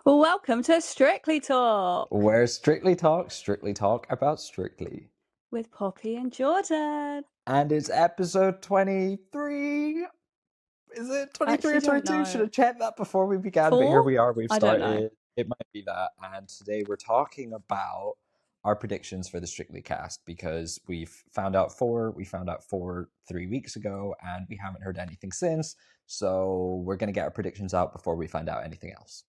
Welcome to Strictlytalk Where Strictly talk about Strictly. with Poppy and Jordan. And it's episode 23. Is it I 23 actually or don't 22? Should know. have checked that before we began, but here 4? we are. We've I don't know. started. It might be that. And today we're talking about our predictions for the Strictly cast because we found out four 3 weeks ago, and we haven't heard anything since. So we're going to get our predictions out before we find out anything else.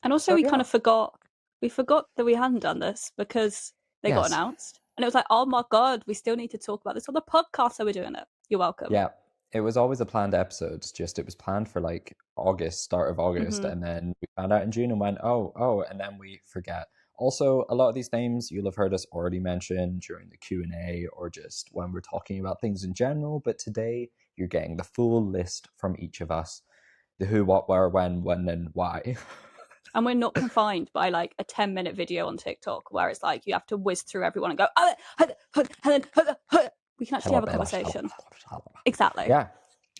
And also, So we yeah. kind of forgot. We forgot that we hadn't done this because they got Yes. announced. And it was like, oh my God, we still need to talk about this on the podcast, so we're doing it. You're welcome. Yeah, it was always a planned episode. Just it was planned for like August, start of August, and then we found out in June and went, oh, and then we forget. Also, a lot of these names you'll have heard us already mention during the Q&A or just when we're talking about things in general. But today you're getting the full list from each of us: the who, what, where, when, and why. And we're not confined by like a 10-minute video on TikTok where it's like you have to whiz through everyone and go, and then we can actually have a conversation. Exactly. Yeah,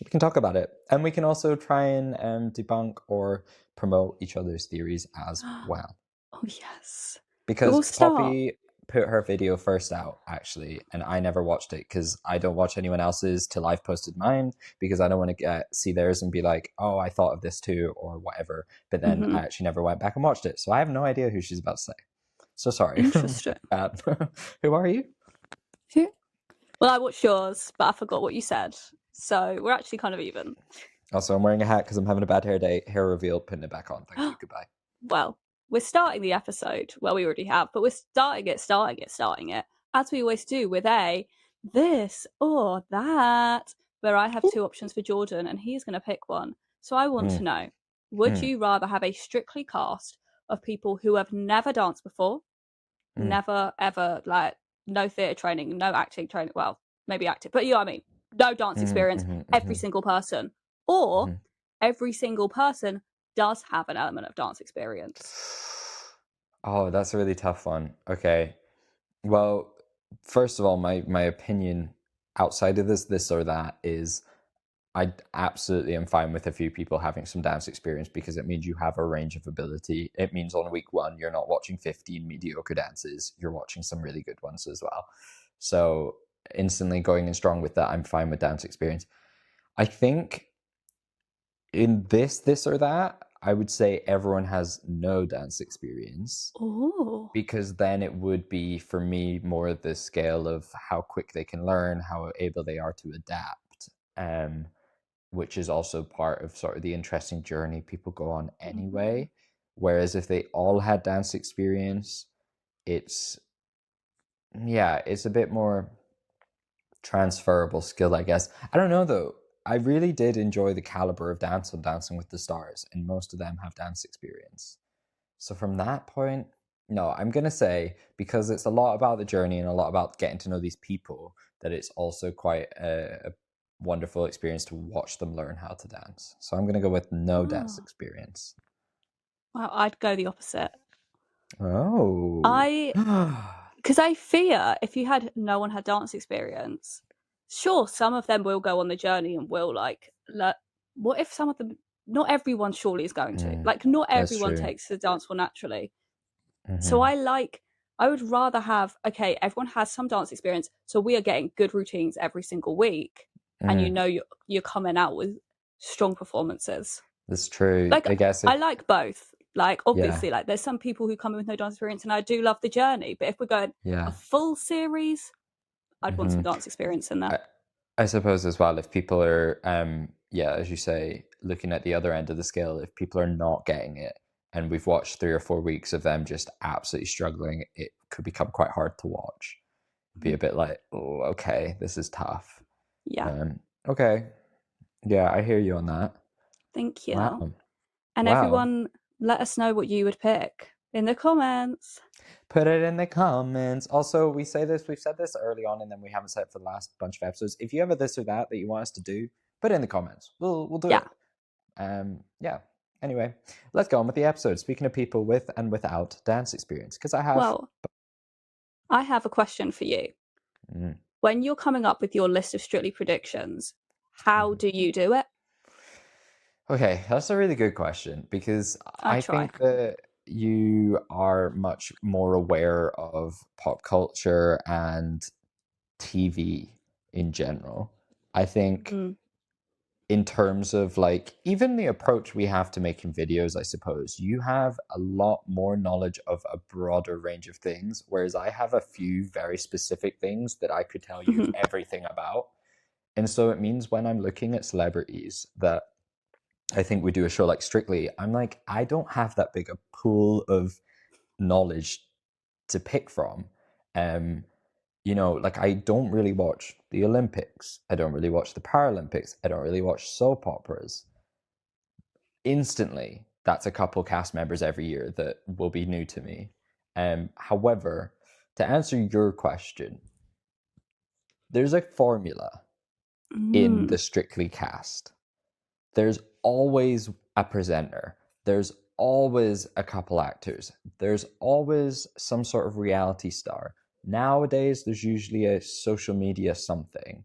we can talk about it. And we can also try and debunk or promote each other's theories as well. Oh, yes. Because Poppy put her video first out, actually, and I never watched it because I don't watch anyone else's till I've posted mine because I don't want to see theirs and be like, oh, I thought of this too, or whatever. But then I actually never went back and watched it. So I have no idea who she's about to say. So sorry. Interesting. Who are you? Well, I watched yours, but I forgot what you said. So we're actually kind of even. Also, I'm wearing a hat because I'm having a bad hair day. Hair reveal, putting it back on. Thank you. Goodbye. Well, we're starting the episode. Well, we already have, but we're starting it, as we always do with a this or that, where I have two options for Jordan and he's going to pick one. So I want to know, would you rather have a Strictly cast of people who have never danced before, never, ever, like, no theatre training, no acting training, well, maybe acting, but you know what I mean, no dance experience, every single person, or every single person does have an element of dance experience? Oh, that's a really tough one. Okay. Well, first of all, my opinion outside of this or that is I absolutely am fine with a few people having some dance experience because it means you have a range of ability. It means on week one, you're not watching 15 mediocre dances, you're watching some really good ones as well. So instantly going in strong with that, I'm fine with dance experience. I think in this or that, I would say everyone has no dance experience. Oh, Because then it would be for me more the scale of how quick they can learn, how able they are to adapt, which is also part of sort of the interesting journey people go on anyway. Whereas if they all had dance experience, it's a bit more transferable skill, I guess. I don't know though. I really did enjoy the caliber of dance on Dancing with the Stars, and most of them have dance experience. So from that point, no, I'm going to say because it's a lot about the journey and a lot about getting to know these people, that it's also quite a wonderful experience to watch them learn how to dance. So I'm going to go with no dance experience. well, I'd go the opposite. Oh. Because I fear if you had no one had dance experience, sure, some of them will go on the journey and will like, what if some of them, not everyone surely is going to, like, not everyone takes the dance floor naturally. So I would rather have, okay, everyone has some dance experience, so we are getting good routines every single week, and you know you're coming out with strong performances. That's true. Like, I guess I like both. Like, obviously, like, there's some people who come in with no dance experience, and I do love the journey. But if we're going a full series, I'd want some dance experience in there. I suppose as well, if people are, as you say, looking at the other end of the scale, if people are not getting it, and we've watched 3 or 4 weeks of them just absolutely struggling, it could become quite hard to watch. Be a bit like, oh, okay, this is tough. Yeah. Okay. Yeah, I hear you on that. Thank you. Wow. And everyone, let us know what you would pick in the comments. Put it in the comments. Also, we've said this early on, and then we haven't said it for the last bunch of episodes. If you have a this or that you want us to do, put it in the comments. We'll do it. Anyway, let's go on with the episode. Speaking of people with and without dance experience, because I have. Well, I have a question for you. When you're coming up with your list of Strictly predictions, how do you do it? Okay, that's a really good question because I I try. think that you are much more aware of pop culture and TV in general. I think Mm. in terms of like even the approach we have to making videos, I suppose you have a lot more knowledge of a broader range of things, whereas I have a few very specific things that I could tell you Mhm. everything about. And so it means when I'm looking at celebrities that I think we do a show like Strictly, I'm like, I don't have that big a pool of knowledge to pick from. Um, like I don't really watch the Olympics. I don't really watch the Paralympics. I don't really watch soap operas. Instantly, that's a couple cast members every year that will be new to me. However, to answer your question, there's a formula in Mm. the Strictly cast. There's always a presenter. There's always a couple actors. There's always some sort of reality star. Nowadays, there's usually a social media something.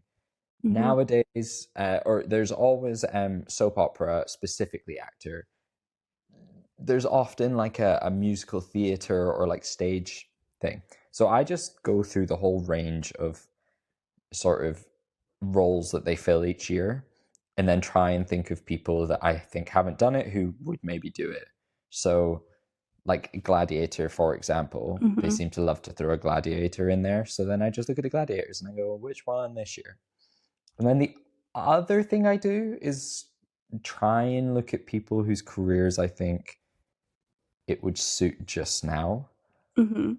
Mhm. Nowadays, or there's always soap opera specifically actor. There's often like a musical theater or like stage thing. So I just go through the whole range of sort of roles that they fill each year and then try and think of people that I think haven't done it who would maybe do it. So, like Gladiator, for example, they Mhm. seem to love to throw a gladiator in there. So then I just look at the gladiators and I go, which one this year? And then the other thing I do is try and look at people whose careers I think it would suit just now. Mhm.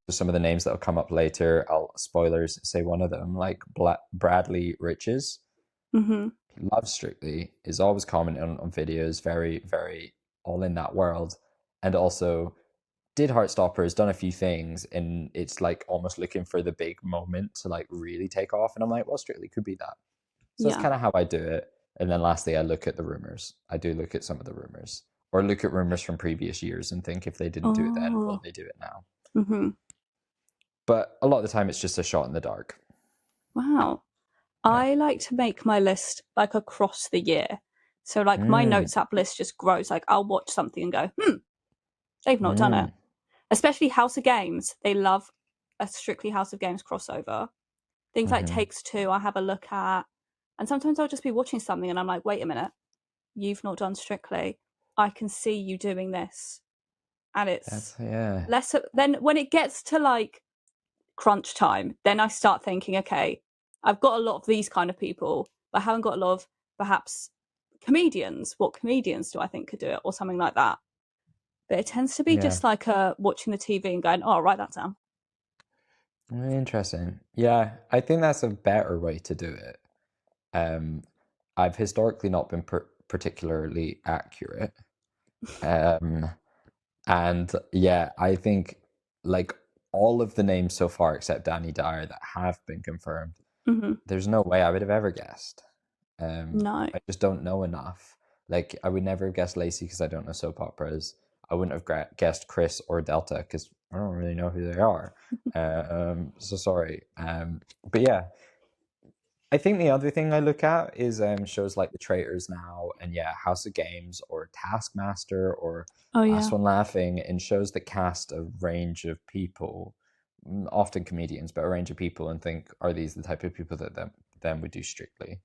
Some of the names that'll come up later, I'll spoilers say one of them, like Bradley Riches. Mhm. He loves Strictly, is always commenting on videos, very, very all in that world. And also did Heartstopper, has done a few things, and it's like almost looking for the big moment to like really take off. And I'm like, well, Strictly could be that. So that's Yeah. kind of how I do it. And then lastly, I look at the rumors. I do look at some of the rumors or look at rumors from previous years and think if they didn't do it then, will Oh. they do it now? Mhm. But a lot of the time, it's just a shot in the dark. Wow. Yeah. I like to make my list like across the year. So like my Mm, notes app list just grows. Like I'll watch something and go, they've not done it. mm, Especially House of Games. They love a Strictly House of Games crossover. Things like mm-hmm. Takes Two, I have a look at. And sometimes I'll just be watching something and I'm like, wait a minute, you've not done Strictly. I can see you doing this. And it's That's yeah, less. Then when it gets to like crunch time, then I start thinking, okay, I've got a lot of these kind of people, but I haven't got a lot of perhaps comedians. What comedians do I think could do it or something like that? But it tends to be yeah. just like watching the TV and going, oh, I'll write that down. Interesting. Yeah, I think that's a better way to do it. Um, I've historically not been particularly accurate. Um, and yeah, I think like all of the names so far except Danny Dyer that have been confirmed, Mm-hmm. there's no way I would have ever guessed. No. I just don't know enough. Like I would never have guessed Lacey because I don't know soap operas. I wouldn't have guessed Chris or Delta because I don't really know who they are. So sorry. But yeah, I think the other thing I look at is shows like The Traitors now, and yeah, House of Games or Taskmaster or Oh Last yeah. One Laughing, and shows that cast a range of people, often comedians, but a range of people, and think, are these the type of people that them would do Strictly?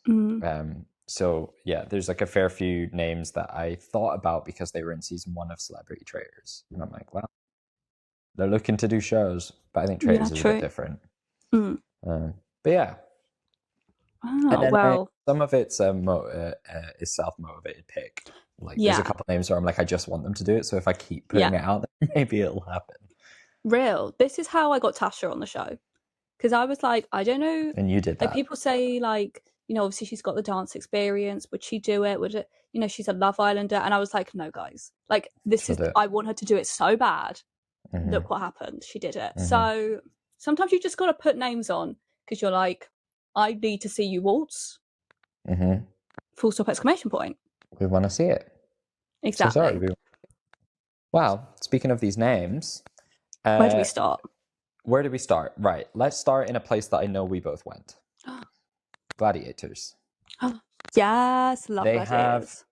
Mm. So yeah, there's like a fair few names that I thought about because they were in season one of Celebrity Traitors, and I'm like, well, they're looking to do shows, but I think Yeah. Traitors is a bit True. different. Mm. But yeah, and Wow. then Well. some of it's is self motivated pick. Like there's a Yeah. couple names where I'm like, I just want them to do it. So if I keep Yeah. putting it out there, maybe it'll happen. Real. This is how I got Tasha on the show because I was like, I don't know. And you did Like that. people say, like obviously she's got the dance experience. Would she do it? Would it? She's a Love Islander, and I was like, no, guys. Like this She'll is. do it. I want her to do it so bad. Mm-hmm. Look what happened. She did it. Mm-hmm. So sometimes you just got to put names on because you're like, I need to see you waltz. Mm-hmm. Full stop! Exclamation point. We want to see it. So sorry. Exactly. Well, speaking of these names, Where do we uh, start? where do we start? Right. Let's start in a place that I know we both went. Gladiators. Yes, love They Gladiators.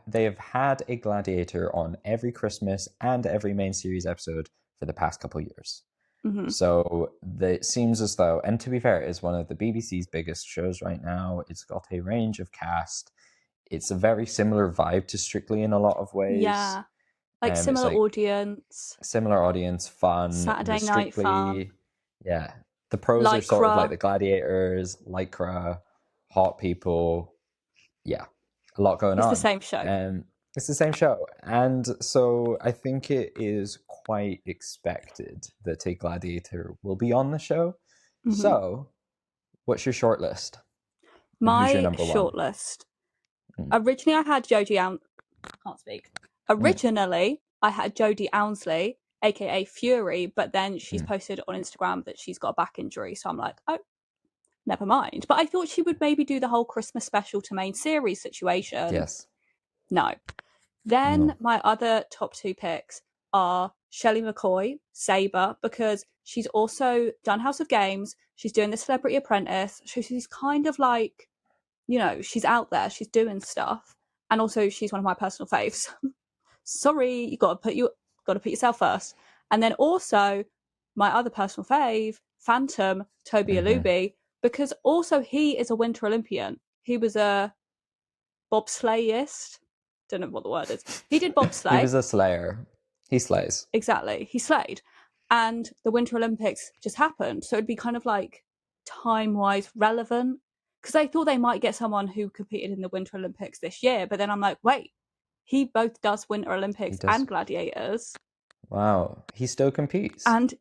they have had a gladiator on every Christmas and every main series episode for the past couple of years. Mm-hmm. So it seems as though, and to be fair, it's one of the BBC's biggest shows right now. It's got a range of cast. It's a very similar vibe to Strictly in a lot of ways. Yeah, like It's similar like audience, similar audience, fun. The Saturday night fun, Strictly, yeah, the pros are sort of like lycra. the gladiators, lycra, hot people. Yeah, a lot going It's the on. same show. It's the same show, and so I think it is quite expected that a gladiator will be on the show. Mm-hmm. So, what's your shortlist? And who's your My number one? shortlist. Originally, I had Jodie can't speak. Originally, I had Jodie Ounsley, aka Fury, but then she's posted on Instagram that she's got a back injury. So I'm like, oh, never mind. But I thought she would maybe do the whole Christmas special to main series situation. Yes. No. Then my other top two picks are Shelley McCoy, Sabre, because she's also done House of Games. She's doing The Celebrity Apprentice. So she's kind of like, you know, she's out there. She's doing stuff. And also she's one of my personal faves. Sorry, you got to put yourself first. And then also my other personal fave, Phantom, Toby Alubi, because also he is a Winter Olympian. He was a bobsleighist. Don't know what the word is. He did bobsleigh. He was a slayer. He slays. Exactly. He slayed. And the Winter Olympics just happened. So it'd be kind of like time-wise relevant. Because I thought they might get someone who competed in the Winter Olympics this year. But then I'm like, wait, he both does Winter Olympics and Gladiators. Wow. He still competes. And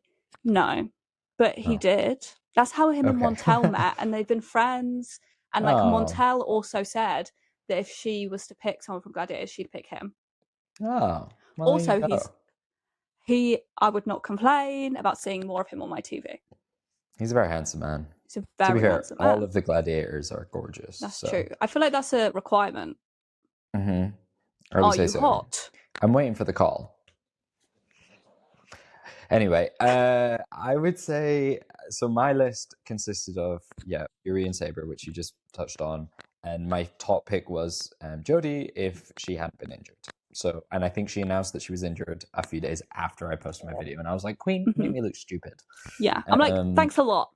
no, but he did. That's how him and Montel met. And they've been friends. And like Montel also said that if she was to pick someone from Gladiators, she'd pick him. Oh. Well, Also, I would not complain about seeing more of him on my TV. He's a very handsome man. He's a very handsome man. All of the gladiators are gorgeous. That's true. I feel like that's a requirement. Are you hot? I'm waiting for the call. Anyway, I would say, so my list consisted of, Fury and Sabre, which you just touched on. And my top pick was Jodie if she hadn't been injured. So, and I think she announced that she was injured a few days after I posted my video. And I was like, Queen, you made me look stupid. Yeah, I'm like, thanks a lot.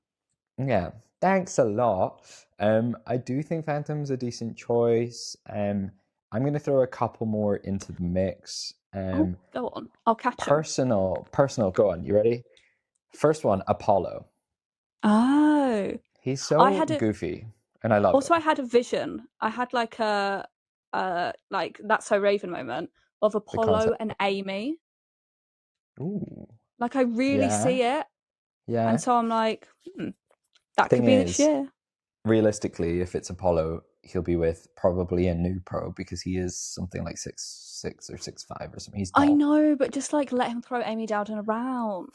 Yeah, thanks a lot. I do think Phantom's a decent choice. I'm going to throw a couple more into the mix. Go on. I'll catch up. Personal. Go on. You ready? First one, Apollo. Oh. He's so goofy, and I love it. Also, I had a vision. I had like a like That's So Raven moment of Apollo and Amy. Ooh. Like I really see it. Yeah. And so I'm like, that could be this year. Realistically, if it's Apollo, he'll be with probably a new pro because he is something like 6'6" or 6'5" or something. He's tall. I know, but just like let him throw Amy Dowden around.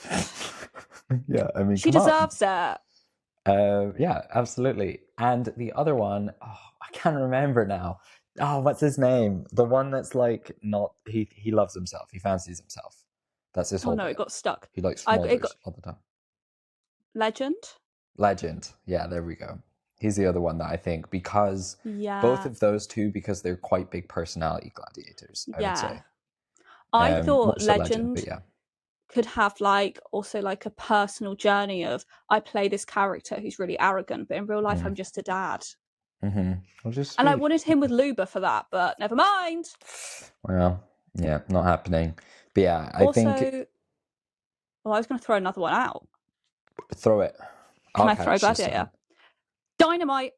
Yeah, I mean, she deserves it. Yeah, absolutely. And the other one, I can't remember now. What's his name? The one that's like not he loves himself. He fancies himself. That's his whole. Oh no, it got stuck. He likes smolders all the time. Legend. Yeah, there we go. He's the other one that I think because both of those two, because they're quite big personality gladiators, I would say. I thought Legend could have like also like a personal journey of I play this character who's really arrogant, but in real life I'm just a dad. And I wanted him with Luba for that, but never mind. Well, yeah, not happening. But yeah, I think. Well, I was going to throw another one out. Throw it. Can I throw Gladiator? Dynamite.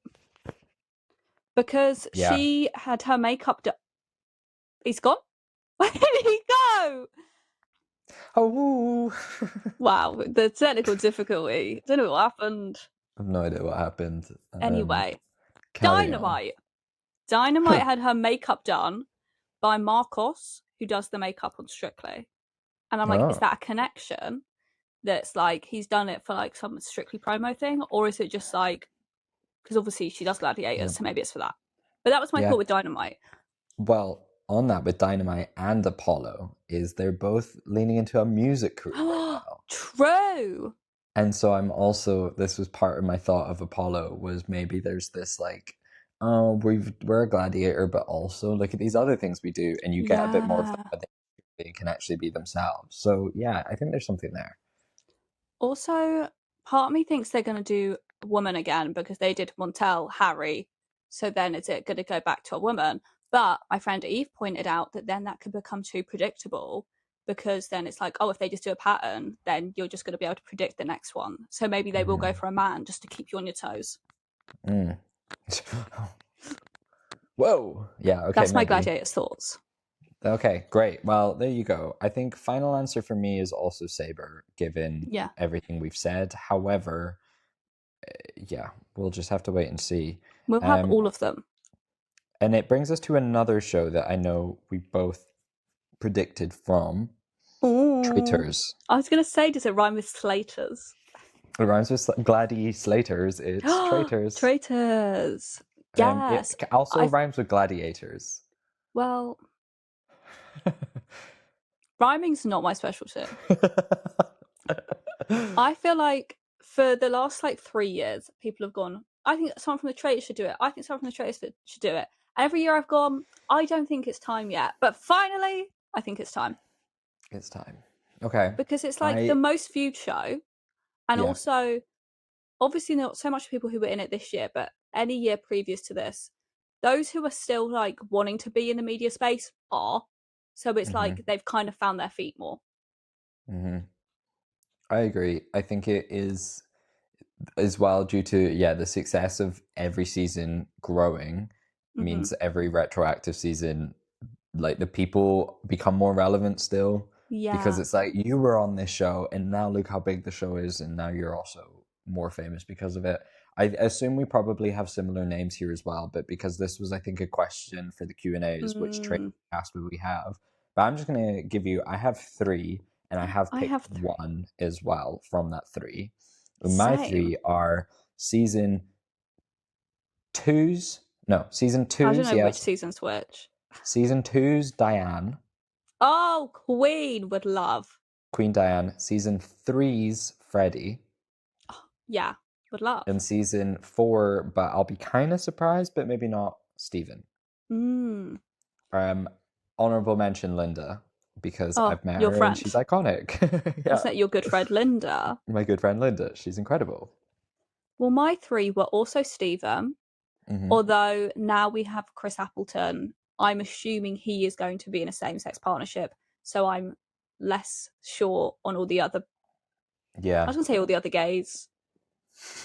Because she had her makeup done. He's gone? Where did he go? Oh. Wow, the technical difficulty. Don't know what happened. I have no idea what happened. Anyway, Dynamite. Dynamite had her makeup done by Marcos, who does the makeup on Strictly. And I'm like, is that a connection? That's like, he's done it for like some Strictly promo thing? Or is it just like, because obviously she does Gladiators, so maybe it's for that. But that was my thought with Dynamite. Well, on that with Dynamite and Apollo is they're both leaning into a music career right now. True. And so I'm also, this was part of my thought of Apollo was maybe there's this like oh, we're a gladiator, but also look at these other things we do, and you get a bit more of Yeah. that. They can actually be themselves. So yeah, I think there's something there. Also, part of me thinks they're going to do woman again because they did Montel, Harry. So then is it going to go back to a woman? But my friend Eve pointed out that then that could become too predictable because then it's like, oh, if they just do a pattern, then you're just going to be able to predict the next one. So maybe they will go for a man just to keep you on your toes. Mm. Whoa. Yeah. Okay. That's my Maybe. gladiator's thoughts. Okay. Great. Well, there you go. I think final answer for me is also Saber, given Yeah. everything we've said. However, yeah, we'll just have to wait and see. We'll have Um, all of them. and it brings us to another show that I know we both predicted from Oh, Traitors. I was going to say, does it rhyme with Slaters? It rhymes with Gladi Slaters. It's Traitors. Traitors. Yes. It also I rhymes with gladiators. well, rhyming's not my specialty. I feel like for the last like 3 years, people have gone, I think someone from the Traitors should do it. I think someone from the Traitors should do it. And every year I've gone, I don't think it's time yet. But finally, I think it's time. It's time. Okay. Because it's like the most viewed show. And Yeah. also, obviously, not so much people who were in it this year, but any year previous to this, those who are still like wanting to be in the media space are. So it's like they've kind of found their feet more. I agree. I think it is as well due to the success of every season growing means every retroactive season like the people become more relevant still because Yeah. it's like you were on this show and now look how big the show is and now you're also more famous because of it. I assume we probably have similar names here as well, but because this was I think a question for the Q&As, which trade cast would we have, but I'm just going to give you I have 3 and I have I picked have 3. 1 as well from that 3. My Same. 3 are season 2's no season I don't 2's know which yes season's which. season 2's Diane. Oh, Queen would love. Queen Diane, season 3's Freddie, Oh, yeah, would love. and season 4, but I'll be kind of surprised, but maybe not, Stephen. Mm. Honorable mention Linda, because Oh, I've met your her and she's friend. iconic. Yeah, Isn't it your good friend Linda? my good friend Linda, she's incredible. Well, my 3 were also Stephen, although now we have Chris Appleton. I'm assuming he is going to be in a same-sex partnership, so I'm less sure on all the other. I Yeah, was going to say all the other gays.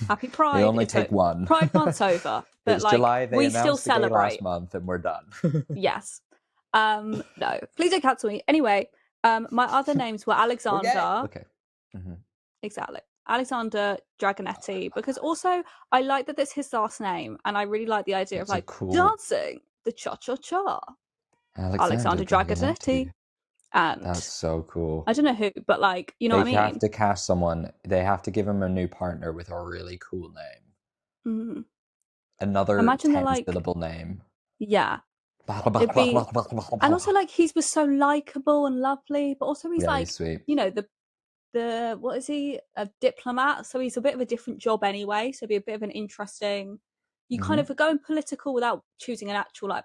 Happy they Pride. only It's take over. one. Pride Month's over, but It's like July, they we still announced the gay last celebrate. month and we're done. Yes. No, please don't cancel me. Anyway, my other names were Alexander. Okay. Exactly. Alexander Dragonetti, because also I like that that's his last name, and I really like the idea It's of a like cool dancing the cha-cha-cha. Alexander Alexander Dragonetti. And That's so cool. I don't know who, but like, you know They what I mean? have to cast someone. They have to give him a new partner with a really cool name. Another Imagine they're 10 like, syllable name. yeah. It'd be, and also like he was so likable and lovely, but also he's Very like, sweet. you know, the what is he? A diplomat, so he's a bit of a different job anyway. So it'd be a bit of an interesting. You kind of are going political without choosing an actual like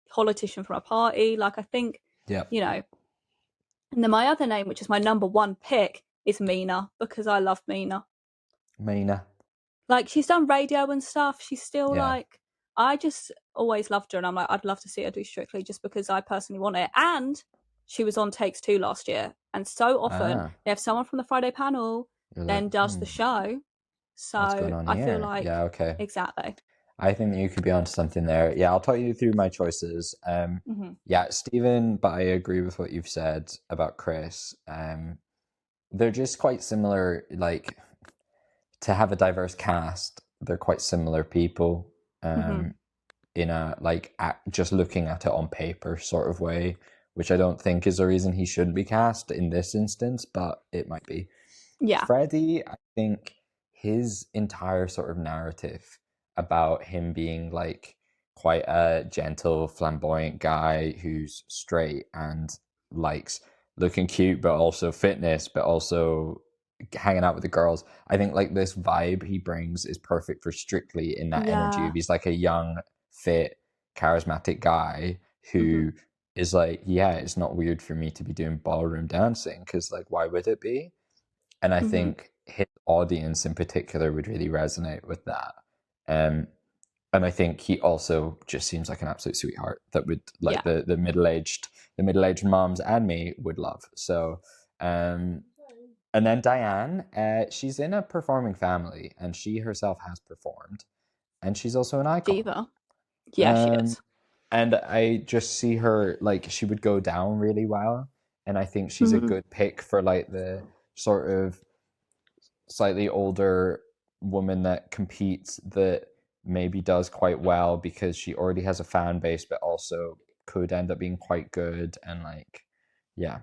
politician from a party. Like I think, Yep. you know. And then my other name, which is my number 1 pick, is Mina because I love Mina. Mina. Like she's done radio and stuff. She's still Yeah. like I just always loved her, and I'm like I'd love to see her do Strictly just because I personally want it. And she was on Takes Two last year, and so often they have someone from the Friday panel You're then like, does the show. what's going So on I feel here? like Yeah, okay. exactly. I think that you could be onto something there. Yeah, I'll talk you through my choices. Yeah, Stephen, but I agree with what you've said about Chris. They're just quite similar, like to have a diverse cast, they're quite similar people. In a like just looking at it on paper sort of way, which I don't think is a reason he shouldn't be cast in this instance, but it might be. Yeah. Freddie, I think his entire sort of narrative about him being like quite a gentle, flamboyant guy who's straight and likes looking cute, but also fitness, but also hanging out with the girls. I think like this vibe he brings is perfect for Strictly in that energy. Yeah. He's like a young fit, charismatic guy Hmm. who is like, yeah, it's not weird for me to be doing ballroom dancing because, like, why would it be? And I Hmm. think his audience in particular would really resonate with that. Um, and I think he also just seems like an absolute sweetheart that would like Yeah. the middle aged moms and me would love. So, and then Diane, she's in a performing family, and she herself has performed, and she's also an icon. Diva. Yeah, she Um, is. and I just see her like she would go down really well, and I think she's a Hmm. good pick for like the sort of slightly older woman that competes that maybe does quite well because she already has a fan base, but also could end up being quite good. And like, yeah,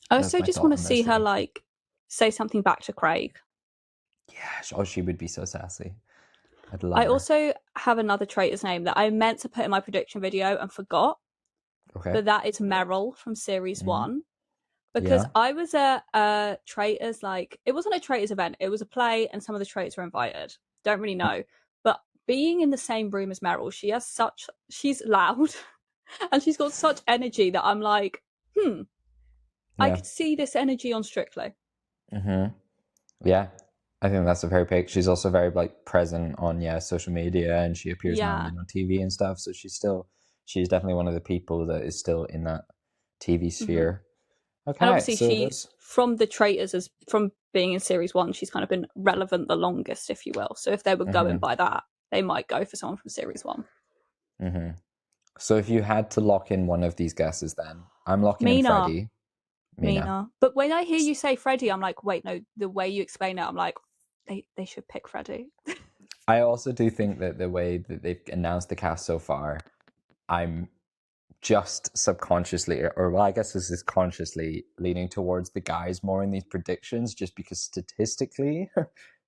I that's also my just thought want to on those see her three. like say something back to Craig. Yeah, oh, she would be so sassy. I'd love I her. also have another traitor's name that I meant to put in my prediction video and forgot, Okay. but that is Meryl from series Mm, one. Because yeah. I was at a traitors, like it wasn't a traitors event, it was a play and some of the traitors were invited. Don't really know. But being in the same room as Meryl, she's loud and she's got such energy that I'm like, I Yeah. could see this energy on Strictly. Mm-hmm. Yeah. I think that's a very pick. She's also very like present on social media, and she appears now Yeah. on TV and stuff. So she's definitely one of the people that is still in that TV Hmm. sphere. And Okay, obviously so she's those. from the traitors as from being in series one, she's kind of been relevant the longest, if you will. So if they were going Mm-hmm, by that, they might go for someone from series one. mm-hmm. So if you had to lock in one of these guesses, then I'm locking in Mina. Freddie. Mina. Mina. But when I hear you say Freddie, I'm like, wait, no, the way you explain it, I'm like, they should pick Freddie. I also do think that the way that they've announced the cast so far, I'm just subconsciously, or well, I guess this is consciously leaning towards the guys more in these predictions, just because statistically,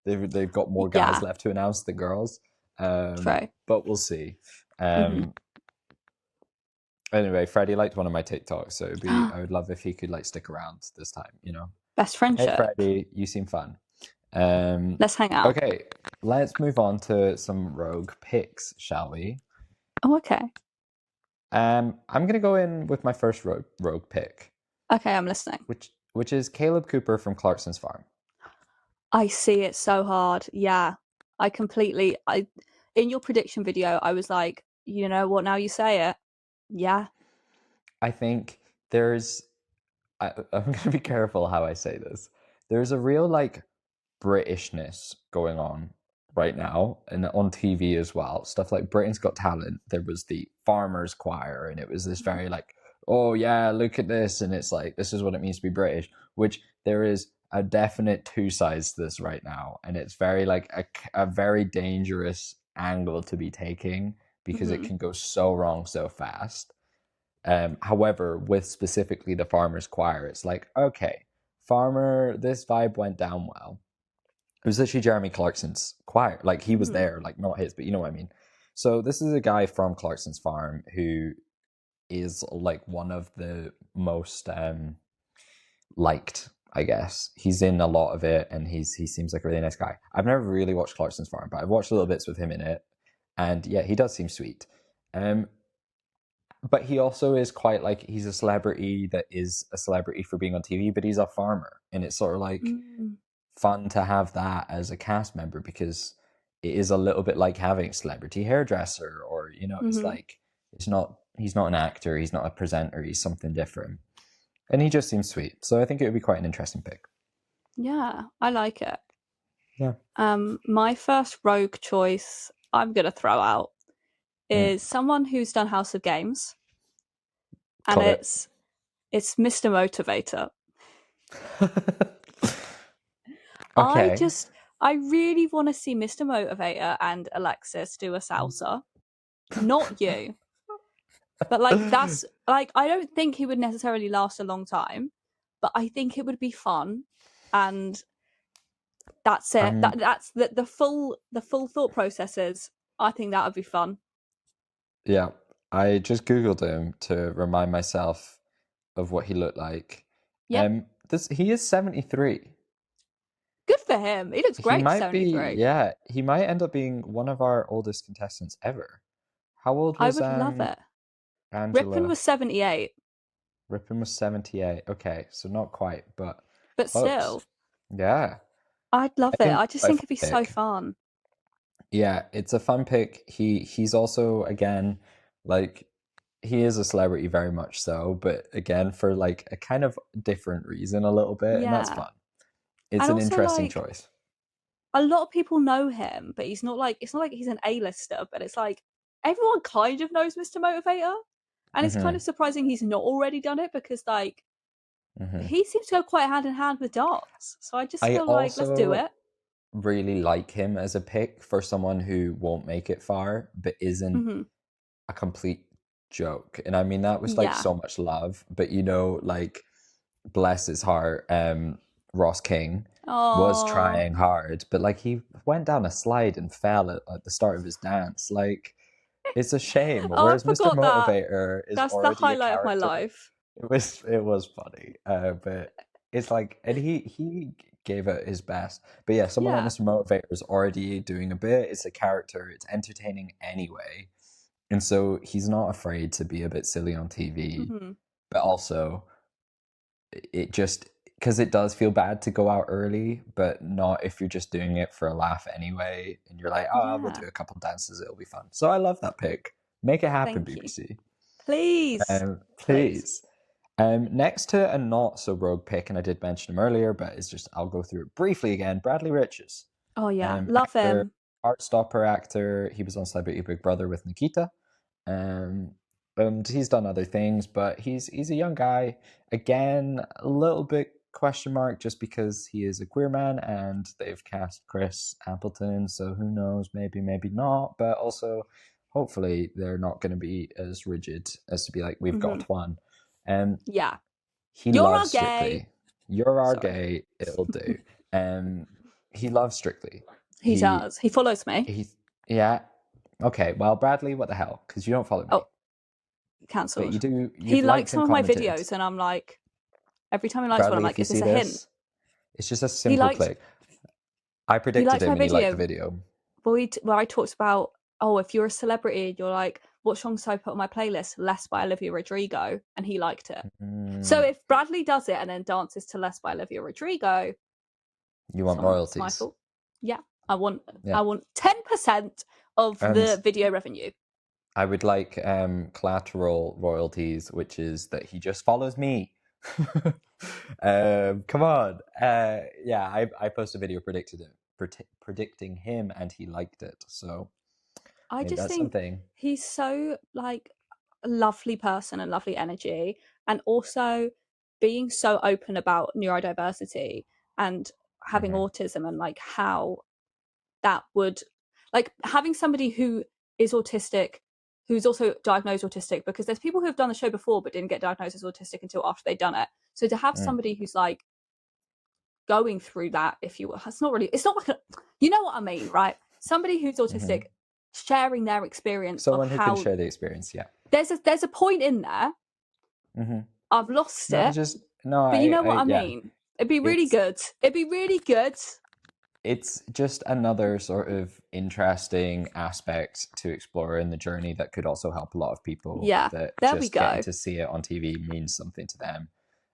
they've got more guys Yeah, left to announce than girls. true. But we'll see. Hmm. Anyway, Freddie liked one of my TikToks, so I would love if he could like stick around this time. Best Hey friendship. Freddie, you seem fun. Um, Let's hang out. okay, let's move on to some rogue picks, shall we? Oh, okay. I'm gonna go in with my first rogue pick, Okay, I'm listening. which is Caleb Cooper from Clarkson's Farm. I see it so hard. Yeah, I in your prediction video, I was like, you know what? Now you say it. Yeah. I think I'm gonna be careful how I say this. There's a real like Britishness going on right now and on TV as well. Stuff like Britain's Got Talent. There was the Farmers Choir, and it was this very like, oh yeah, look at this, and it's like this is what it means to be British. Which there is a definite two sides to this right now, and it's very like a very dangerous angle to be taking because it Mm-hmm. can go so wrong so fast. However, with specifically the Farmers Choir, it's like okay, Farmer, this vibe went down well. It was literally Jeremy Clarkson's choir. Like he was Mm-hmm. there, like not his, but you know what I mean. So this is a guy from Clarkson's Farm who is like one of the most liked, I guess. He's in a lot of it, and he seems like a really nice guy. I've never really watched Clarkson's Farm, but I've watched little bits with him in it, and yeah, he does seem sweet. Um, but he also is quite like he's a celebrity that is a celebrity for being on TV, but he's a farmer, and it's sort of like Mm-hmm. fun to have that as a cast member because it is a little bit like having a celebrity hairdresser, or it's Mm-hmm. like he's not an actor, he's not a presenter, he's something different, and he just seems sweet. So I think it would be quite an interesting pick. Yeah, I like it. Yeah. My first rogue choice I'm gonna throw out Mm. is someone who's done House of Games, and Got it. it's Mr. Motivator. I Okay. just I really want to see Mr. Motivator and Alexis do a salsa. Not you. But like that's like I don't think he would necessarily last a long time, but I think it would be fun, and that's it. I'm That's the full thought processes. I think that would be fun. Yeah, I just googled him to remind myself of what he looked like. Yep. This he is 73. Good for him. He looks He great for might be, 73. yeah, he might end up being one of our oldest contestants ever. How old I was would love it. Ripon Angela? was 78, Ripon was 78. Okay, so not quite, but but close. still, Yeah. I'd I love it. think I it's just quite a think fun it'd be so pick. fun. Yeah, it's a fun pick. He's also again like he is a celebrity very much so, but again for like a kind of different reason a little bit, and that's Yeah. fun. It's And an also, interesting like, choice. a lot of people know him, but he's not like, it's not like he's an A-lister, but it's like everyone kind of knows Mr. Motivator. And it's kind Hmm. of surprising he's not already done it because, like, Hmm. he seems to go quite hand in hand with dance. So I just I feel like, let's do also it. really like him as a pick for someone who won't make it far, but isn't Hmm. a complete joke. And I mean that was like Yeah. so much love, but you know, like bless his heart, Ross King was Oh, trying hard, but like he went down a slide and fell at the start of his dance. Like it's a shame. oh, I Whereas Mr. forgot that. Motivator is That's the already a highlight of my character. life. It was funny, but it's like, and he gave it his best. But yeah, someone like Yeah. Mr. Motivator is already doing a bit. It's a character. It's entertaining anyway, and so he's not afraid to be a bit silly on TV. Hmm. But also, it just because it does feel bad to go out early, but not if you're just doing it for a laugh anyway, and you're like, oh, we'll Yeah. do a couple dances. It'll be fun. So I love that pick. Make it happen, Thank you. BBC. Please. Please. Please. Next to a not so rogue pick, and I did mention him earlier, but it's just I'll go through it briefly again. Bradley Riches, Oh, yeah. Love actor, him. Heartstopper actor. He was on Celebrity Big Brother with Nikita, um, and he's done other things, but he's a young guy. Again, a little bit question mark just because he is a queer man, and they've cast Chris Appleton, so who knows? Maybe, maybe not. But also, hopefully, they're not going to be as rigid as to be like we've Hmm. got one. Um, Yeah. he You're loves our gay. Strictly. You're our Sorry. gay. It'll do. He loves Strictly. He He does. He follows me. he. Yeah. Okay. Well, Bradley, what the hell? Because you don't follow me, Oh, but cancelled. you do. He You've likes liked some and of my commented. videos, and I'm like, every time he likes one, I'm Bradley, if like, you is this see a hint? this, it's just a He simple liked click. I he predicted liked my him, and he liked the video video. where I talked about, oh, if you're a celebrity, you're like, what song should I put on my playlist? Less by Olivia Rodrigo, and he liked it. So Mm, if Bradley does it and then dances to Less by Olivia Rodrigo, you want it's my royalties? fault. Yeah, I want Yeah, I want 10% of the and video revenue. I would like collateral royalties, which is that he just follows me. Come on. Yeah, I posted a video predicting him, and he liked it. So I maybe just that's think something. he's so like a lovely person and lovely energy, and also being so open about neurodiversity and having Hmm. autism and like how that would like having somebody who is autistic who's also diagnosed autistic, because there's people who have done the show before but didn't get diagnosed as autistic until after they'd done it. So to have Mm, somebody who's like going through that, if you will, it's not really, it's not like a, you know what I mean, right? Somebody who's autistic hmm. sharing their experience of Someone who can how share the experience. Yeah. there's a point in there. Hmm. I've lost No, it, just no. but you know what I Yeah. mean. It'd be really It's good. It'd be really good. it's just another sort of interesting aspect to explore in the journey that could also help a lot of people, Yeah, that there we just getting go. to see it on TV means something to them.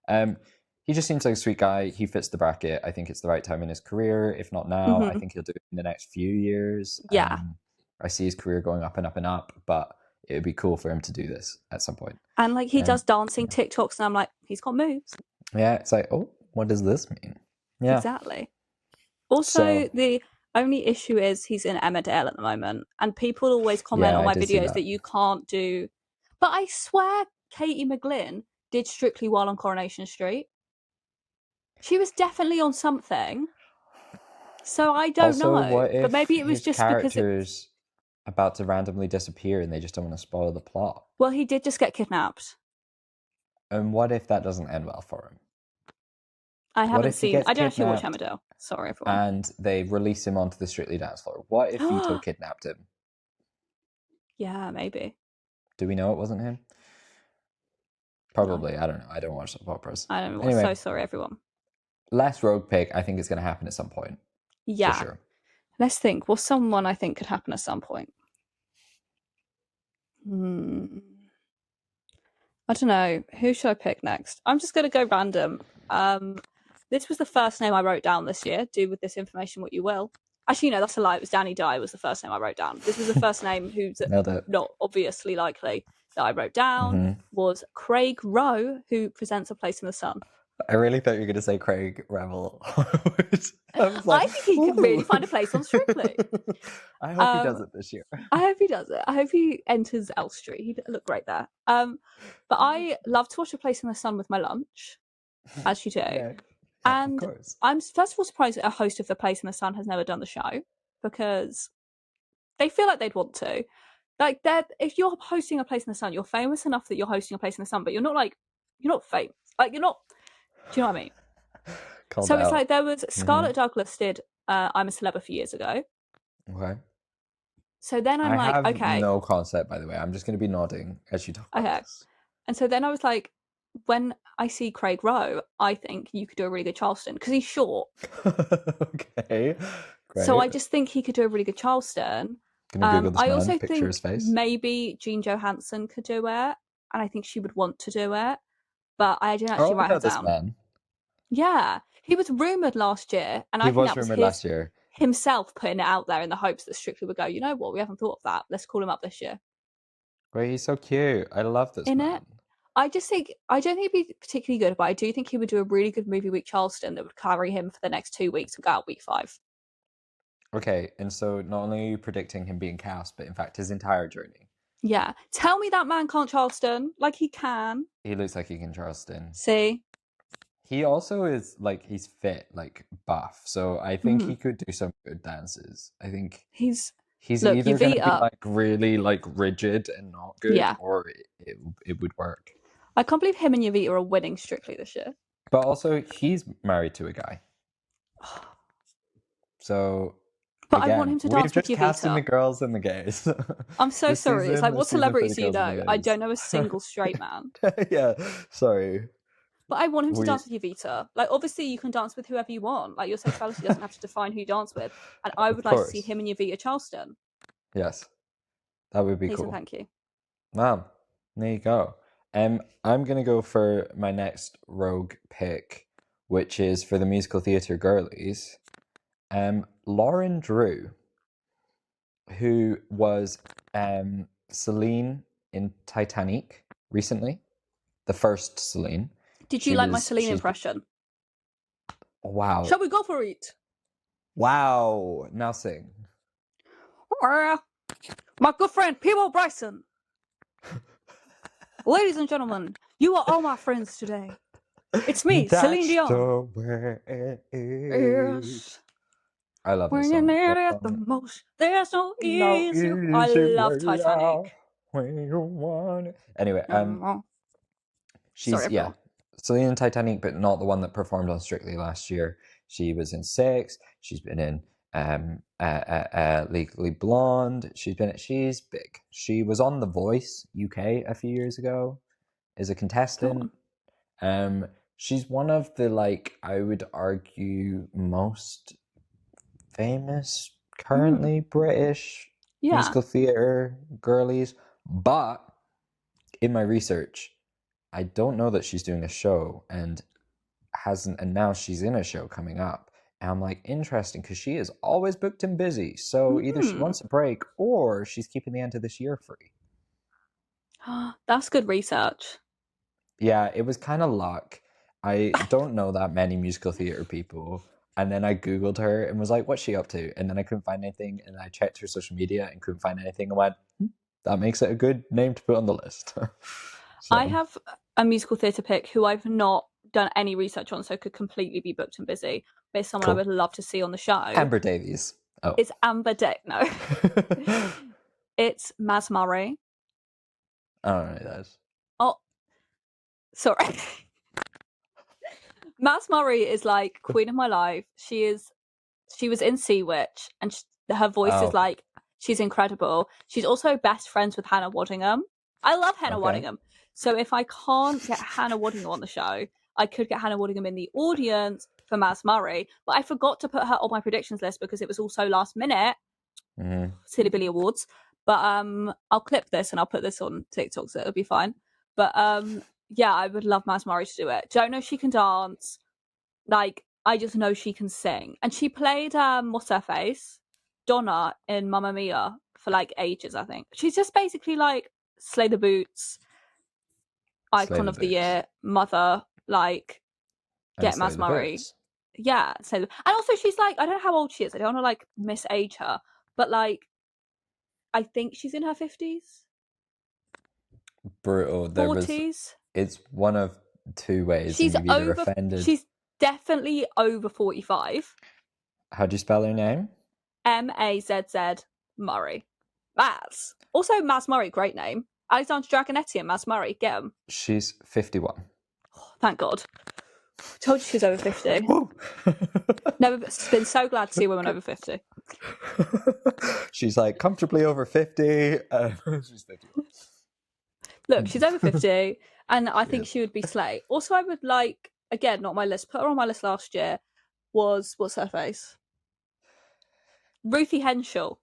Um, he just seems like a sweet guy. He fits the bracket. I think it's the right time in his career. If not now, I Hmm. think he'll do it in the next few years. Yeah, I see his career going up and up and up, but it would be cool for him to do this at some point. and like he Um, does dancing TikToks, and I'm like, he's got moves. yeah, it's like, oh, what does this mean? Yeah. Exactly. Also, So the only issue is he's in Emmerdale at the moment, and people always comment yeah, on I my did see videos that. that you can't do. But I swear Katie McGlynn did Strictly while on Coronation Street. She was definitely on something. So I don't Also, know. what But if maybe it was his just because it. character's about to randomly disappear and they just don't want to spoil the plot? Well, he did just get kidnapped. And what if that doesn't end well for him? I What haven't if he seen. gets I don't actually watch kidnapped Emmerdale. Sorry, everyone. and they release him onto the Strictly dance floor? What if Vito kidnapped him? Yeah, maybe. Do we know it wasn't him? No, Probably. I don't know. I don't watch soap operas. I don't know. Anyway, So sorry, everyone. less rogue pick. I think it's going to happen at some point for Yeah. sure. Let's think. Well, someone I think could happen at some point. I don't know. Who should I pick next? I'm just going to go random. This was the first name I wrote down this year. Do with this information what you will. Actually, no, that's a lie. It was Danny Dye was the first name I wrote down. This was the first name who's Nailed it. not obviously likely that I wrote down was Craig Rowe, who presents A Place in the Sun. I really thought you were going to say Craig Revel. I was like, I think he could really find a place on Strictly. I hope he does it this year. I hope he does it. I hope he enters Elstree. He'd look great there. But I love to watch A Place in the Sun with my lunch, as you do. Yeah, and of course. I'm first of all surprised that a host of The Place in the Sun has never done the show, because they feel like they'd want to. Like, if you're hosting A Place in the Sun, you're famous enough that you're hosting A Place in the Sun, but you're not famous. Like, you're not. Do you know what I mean? Called so out. It's like there was Scarlett Douglas did I'm a Celeb a few years ago. Okay. So then I'm I have okay. no concept, by the way. I'm just going to be nodding as you talk about this. And so then I was like, when I see Craig Rowe, I think you could do a really good Charleston, because he's short. Okay. Great. So I just think he could do a really good Charleston. Gonna Google this man, also picture think his face. maybe Jean Johansson could do it, and I think she would want to do it, but I didn't actually write her down. Man. Yeah, he was rumoured last year, and I think that was last year. Himself putting it out there in the hopes that Strictly would go, you know what, we haven't thought of that. Let's call him up this year. Great, he's so cute. I love this man. I don't think he'd be particularly good, but I do think he would do a really good movie week Charleston that would carry him for the next 2 weeks and go out week 5. Okay, and so not only are you predicting him being cast, but in fact his entire journey. Yeah. Tell me that man can't Charleston. Like, he can. He looks like he can Charleston. See? He also is, like, he's fit, like, buff. So I think he could do some good dances. I think he's either going to be, like, really, like, rigid and not good, or it would work. I can't believe him and Yavita are winning Strictly this year. But also, he's married to a guy. So... But again, I want him to dance with Yavita. We've just casting the girls and the gays. I'm so sorry. It's like, what celebrities do you know? I don't know a single straight man. Yeah, sorry. But I want him to dance with Yavita. Like, obviously, you can dance with whoever you want. Like, your sexuality doesn't have to define who you dance with. And I would like to see him and Yavita Charleston. Yes, that would be Please cool. And thank you. Wow, there you go. I'm going to go for my next rogue pick, which is for the musical theatre girlies. Lauren Drew, who was Celine in Titanic recently, the first Celine. Did you like my Celine impression? Wow. Shall we go for it? Wow. Now sing. My good friend, Peebo Bryson. Ladies and gentlemen, you are all my friends today. It's me, Celine Dion. Yes. I love this song. When you're near at the most, there's no easy. I love Titanic. When you want it. Anyway, she's Celine in Titanic, but not the one that performed on Strictly last year. She was in Six. She's been in Legally Blonde. She's big. She was on The Voice UK a few years ago as a contestant. She's one of the, like, I would argue, most famous currently British musical theatre girlies. But in my research, I don't know that she's doing a show and hasn't announced she's in a show coming up. And I'm like, interesting, because she is always booked and busy. So either she wants a break or she's keeping the end of this year free. That's good research. Yeah, it was kind of luck. I don't know that many musical theatre people. And then I Googled her and was like, what's she up to? And then I couldn't find anything. And I checked her social media and couldn't find anything. And went, that makes it a good name to put on the list. So. I have a musical theatre pick who I've not done any research on, so could completely be booked and busy. But it's someone I would love to see on the show. Amber Davies. Oh. It's Amber No. It's Maz Murray. I don't know who that is. Oh, sorry. Maz Murray is like queen of my life. She was in Sea Witch, and her voice is like, she's incredible. She's also best friends with Hannah Waddingham. I love Hannah Waddingham. So if I can't get Hannah Waddingham on the show, I could get Hannah Waddingham in the audience for Maz Murray. But I forgot to put her on my predictions list because it was also last minute. Silly Billy Awards. But I'll clip this and I'll put this on TikTok, so it'll be fine. But yeah, I would love Maz Murray to do it. Don't know if she can dance. Like, I just know she can sing. And she played what's her face? Donna in Mamma Mia for like ages, I think. She's just basically like Slay the Boots, Slay icon the of the boots. year, mother, like And get slay Maz the Murray. boots. Yeah, so and also she's like, I don't know how old she is. I don't want to like misage her, but like I think she's in her 50s, Brutal. 40s. It's one of two ways, and She's you've either over. offended. She's definitely over 45. How do you spell her name? Mazz Murray. Maz. Also, Maz Murray, great name. Alexandra Dragonetti and Maz Murray, get them. She's 51. Oh, thank God. Told you she was over 50. Never been so glad to see women over 50. She's like comfortably over 50. She's 51. Look, she's over 50, and I think Yes. she would be slay. Also, I would like, again, not my list, put her on my list last year, was, what's her face? Ruthie Henschel.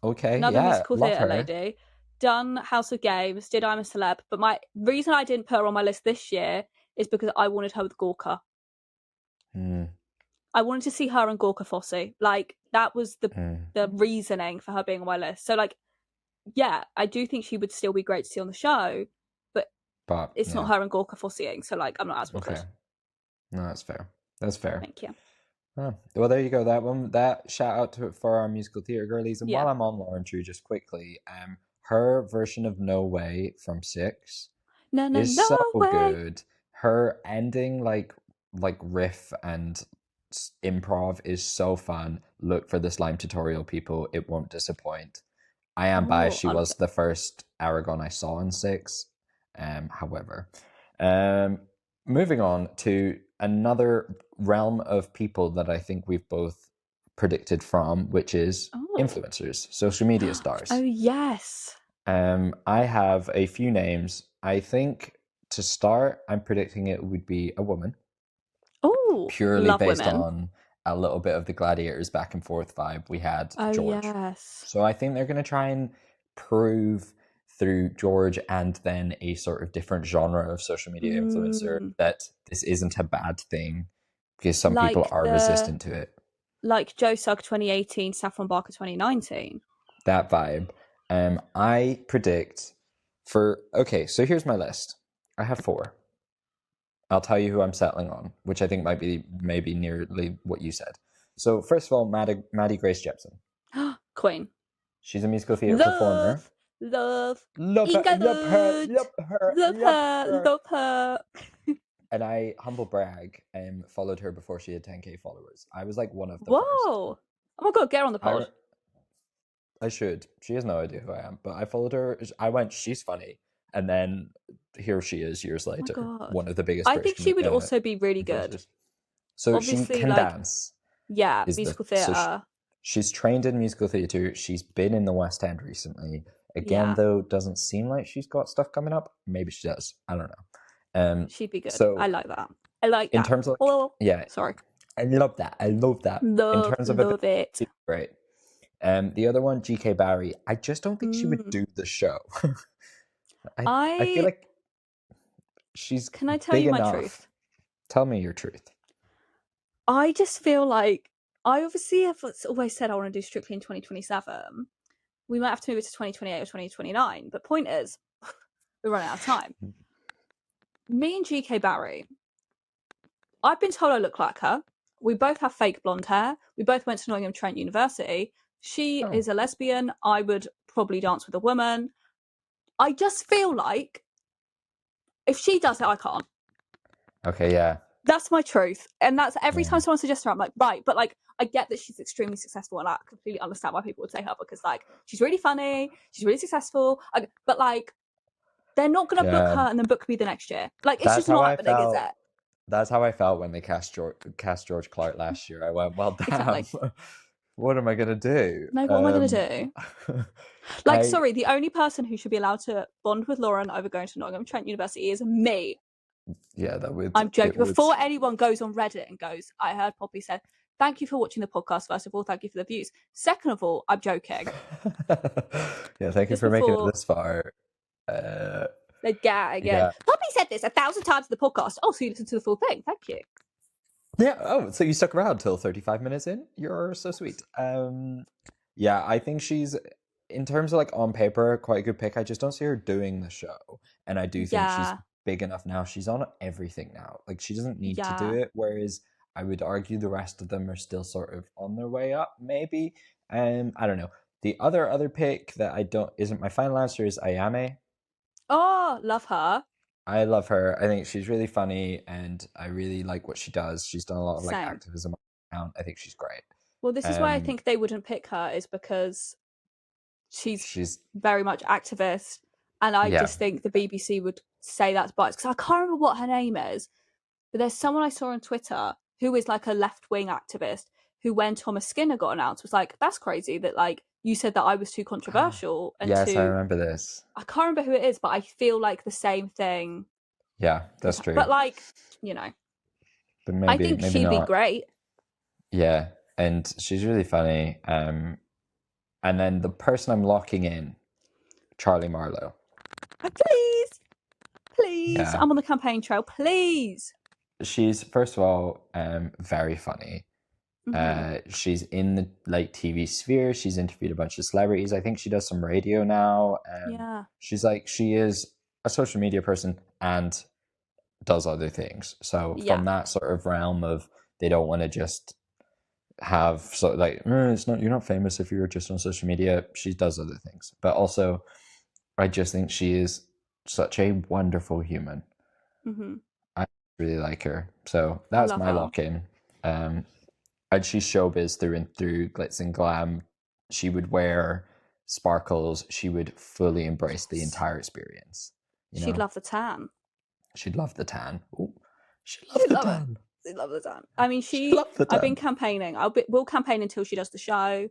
Okay, Another yeah, musical love theatre her. lady. Done House of Games, did I'm a Celeb. But my reason I didn't put her on my list this year is because I wanted her with Gorka. I wanted to see her and Gorka Fosse. Like, that was the reasoning for her being on my list. So, like, yeah, I do think she would still be great to see on the show, but it's not her and Gorka Fosseing. So, like, I'm not as bothered. Okay. No, that's fair. That's fair. Thank you. Oh, well, there you go. That shout out to it for our musical theatre girlies. And Yeah. while I'm on Lauren True, just quickly, her version of No Way from Six is No so way. good. Her ending, like riff and improv, is so fun. Look for the slime tutorial, people. It won't disappoint. I am biased. She was the first Aragon I saw in Six. However, moving on to another realm of people that I think we've both predicted from, which is influencers, social media stars. Oh, yes. I have a few names. I think to start, I'm predicting it would be a woman. Oh, purely love based women. on a little bit of the gladiators back and forth vibe we had George. Yes. So I think they're going to try and prove through George and then a sort of different genre of social media influencer that this isn't a bad thing, because some people are resistant to it. Like Joe Sugg 2018, Saffron Barker 2019. That vibe. I predict so here's my list. I have 4. I'll tell you who I'm settling on, which I think might be maybe nearly what you said. So first of all, Maddie Grace Jepsen. Queen. She's a musical theatre performer. Love her. And I, humble brag, followed her before she had 10k followers. I was like one of the Whoa. first. Oh my God, get her on the pod. I should. She has no idea who I am, but I followed her. I went, she's funny. And then here she is years later, one of the biggest. I think she would also be really good. So obviously, she can dance. Yeah, musical theatre. So she's trained in musical theatre. She's been in the West End recently. Again, though, doesn't seem like she's got stuff coming up. Maybe she does. I don't know. She'd be good. So I like that. I like that. In terms of sorry. I love that. In terms of it. Great. The other one, GK Barry, I just don't think she would do the show. I feel like she's Can I tell you my truth? Tell me your truth. I just feel like I obviously have always said I want to do Strictly in 2027. We might have to move it to 2028 or 2029. But point is, we're running out of time. Me and GK Barry, I've been told I look like her. We both have fake blonde hair. We both went to Nottingham Trent University. She is a lesbian. I would probably dance with a woman. I just feel like if she does it, I can't. Okay, yeah. That's my truth. And that's every time someone suggests her, I'm like, right. But like, I get that she's extremely successful, and I completely understand why people would say her, because like, she's really funny, she's really successful. But like, they're not going to book her and then book me the next year. Like, it's just not happening, is it? That's how I felt when they cast George Clark last year. I went, well, damn. Exactly. What am I going to do? No, what am I going to do? Sorry, the only person who should be allowed to bond with Lauren over going to Nottingham Trent University is me. Yeah, that would. I'm joking. Before anyone goes on Reddit and goes, I heard Poppy said, thank you for watching the podcast. First of all, thank you for the views. Second of all, I'm joking. Yeah, thank you Just for making it before this far. they'd get it again. Yeah. Poppy said this 1,000 times in the podcast. Oh, so you listened to the full thing. Thank you. Yeah. Oh, so you stuck around till 35 minutes in? You're so sweet. Yeah, I think she's, in terms of like on paper, quite a good pick. I just don't see her doing the show. And I do think she's Yeah. big enough now. She's on everything now. Like she doesn't need to do Yeah. it. Whereas I would argue the rest of them are still sort of on their way up, maybe. I don't know. The other pick that I don't isn't my final answer is Ayame. Oh, love her. I love her. I think she's really funny, and I really like what she does. She's done a lot of like Same. activism account. I think she's great. Well, this is why I think they wouldn't pick her, is because she's very much activist, and I just think the BBC would say that's biased, because I can't remember what her name is, but there's someone I saw on Twitter who is like a left-wing activist who, when Thomas Skinner got announced, was like, that's crazy that like you said that I was too controversial. And yes, I remember this. I can't remember who it is, but I feel like the same thing. Yeah, that's true. But like, you know, but maybe, I think maybe she'd not. be great. Yeah, and she's really funny. And then the person I'm locking in, Charlie Marlowe. Please, Yeah. I'm on the campaign trail. Please. She's, first of all, very funny. She's in the like TV sphere. She's interviewed a bunch of celebrities. I think she does some radio now. Yeah. She's like, she is a social media person and does other things. So from that sort of realm of, they don't want to just have sort of like, it's not, you're not famous if you're just on social media. She does other things, but also I just think she is such a wonderful human. I really like her. So that's my lock-in. And she's showbiz through and through, glitz and glam. She would wear sparkles. She would fully embrace the entire experience. She'd love the tan. She'd love the tan. Ooh, she'd love the tan. She'd love the tan. I mean, I've been campaigning. We'll campaign until she does the show.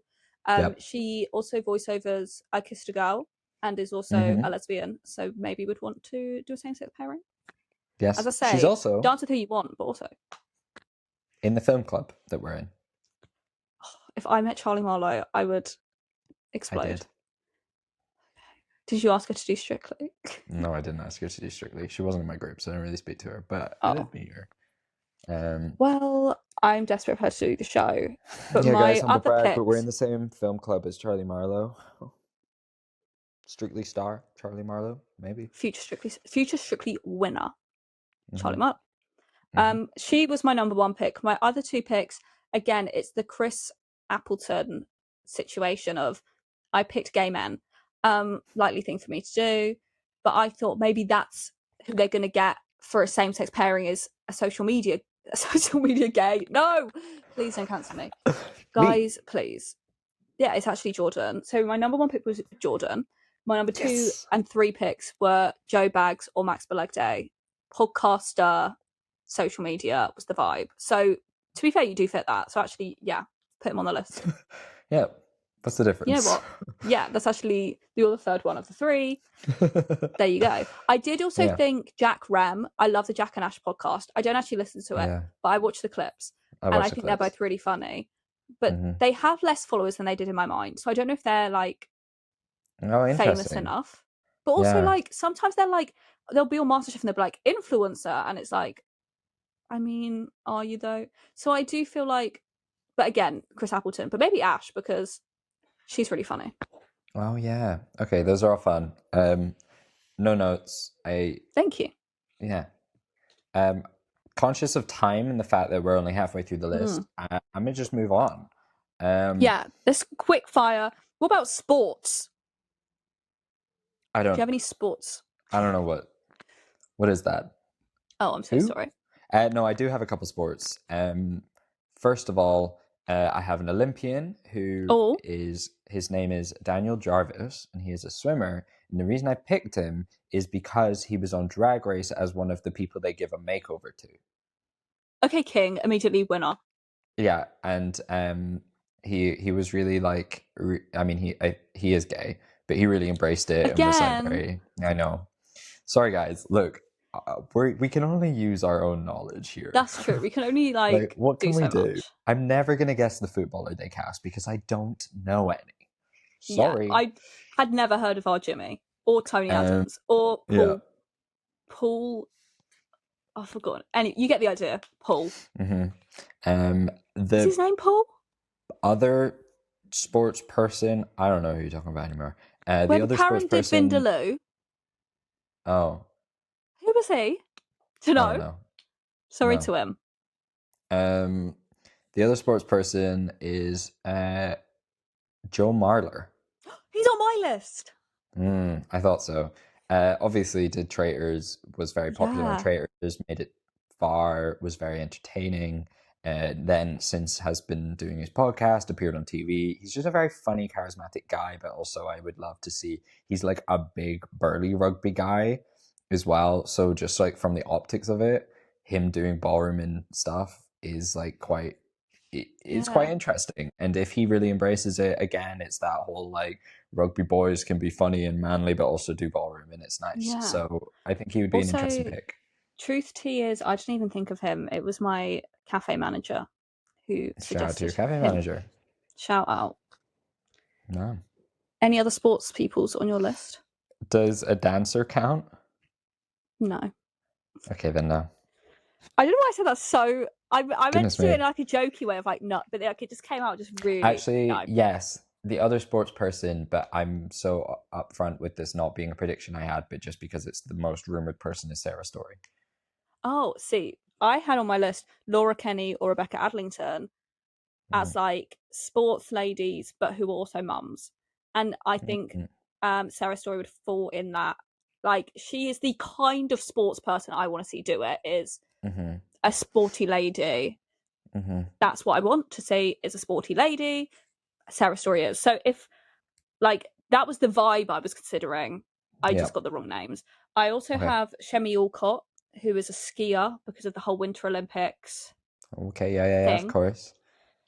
She also voiceovers I Kissed a Girl and is also a lesbian. So maybe would want to do a same-sex pairing. Yes. As I say, she's also dance with who you want, but also in the film club that we're in. If I met Charlie Marlowe, I would explode. Did you ask her to do Strictly? No, I didn't ask her to do Strictly. She wasn't in my group, so I didn't really speak to her. But I did meet her. Well, I'm desperate for her to do the show. But yeah, my guys, other picks... but we're in the same film club as Charlie Marlowe. Strictly star Charlie Marlowe, maybe. Future Strictly winner, Charlie Marlowe. She was my number one pick. My other two picks, again, it's the Chris Appleton situation of, I picked gay men. Likely thing for me to do, but I thought maybe that's who they're going to get for a same-sex pairing, is a social media gay. No, please don't cancel me, guys. Please. Yeah, it's actually Jordan. So my number one pick was Jordan. My number 2 and 3 picks were Joe Baggs or Max Belegday. Podcaster, social media was the vibe. So to be fair, you do fit that. So actually, yeah, put him on the list. Yeah. What's the difference? You know what? Yeah, that's actually you're the third one of the 3. There you go. I did also think Jack Rem. I love the Jack and Ash podcast. I don't actually listen to it, but I watch the clips. I think they're both really funny. But they have less followers than they did in my mind. So I don't know if they're like famous enough. But also like sometimes they're like, they'll be on MasterChef and they'll be like influencer, and it's like, I mean, are you though? So I do feel like, but again, Chris Appleton, but maybe Ash, because she's really funny. Oh yeah. Okay, those are all fun. No notes. Thank you. Yeah. Conscious of time and the fact that we're only halfway through the list, I'm gonna just move on. Yeah, this quick fire. What about sports? Do you have any sports? I don't know what is that? Oh, I'm so sorry. No, I do have a couple sports. First of all, I have an Olympian who his name is Daniel Jarvis, and he is a swimmer. And the reason I picked him is because he was on Drag Race as one of the people they give a makeover to. Okay, King, immediately winner. Yeah, and he was really like, I mean, he is gay, but he really embraced it and was like very, I know. Sorry guys, look, we can only use our own knowledge here. That's true. We can only like what do can we so do? much. I'm never gonna guess the footballer they cast because I don't know any. Yeah, Sorry. I had never heard of our Jimmy or Tony Adams or Yeah. Paul. I've forgotten. You get the idea. Paul. Mm-hmm. Is his name Paul? Other sports person, I don't know who you're talking about anymore. The Whoever other sports parented person. Vindaloo. Oh, Who was he? To I don't know. know. Sorry No. to him. The other sports person is Joe Marler. He's on my list. I thought so. Obviously, did Traitors was very popular on Yeah. Traitors, made it far, was very entertaining. Then, since has been doing his podcast, appeared on TV. He's just a very funny, charismatic guy, but also I would love to see. He's like a big, burly rugby guy as well. So, just like from the optics of it, him doing ballroom and stuff is like quite. It's quite Yeah. interesting, and if he really embraces it, again, it's that whole like rugby boys can be funny and manly, but also do ballroom, and it's nice. Yeah. So I think he would be an interesting pick. Truth tea is, I didn't even think of him. It was my cafe manager who Shout out to your suggested cafe him. manager. Shout out. No. Any other sports peoples on your list? Does a dancer count? No. Okay, then no. I don't know why I said that so. I meant Goodness to do me. it in like a jokey way of like, no, but like it just came out just really. Actually, no. yes, the other sports person, but I'm so upfront with this not being a prediction I had, but just because it's the most rumored person is Sarah Story. Oh, see, I had on my list Laura Kenny or Rebecca Adlington as like sports ladies, but who are also mums. And I think Sarah Story would fall in that. Like, she is the kind of sports person I want to see do it, is a sporty lady. That's what I want to see, is a sporty lady. Sarah Story is. So if, like, that was the vibe I was considering, I just got the wrong names. I also have Shemi Alcott, who is a skier because of the whole Winter Olympics. Okay, yeah, of course.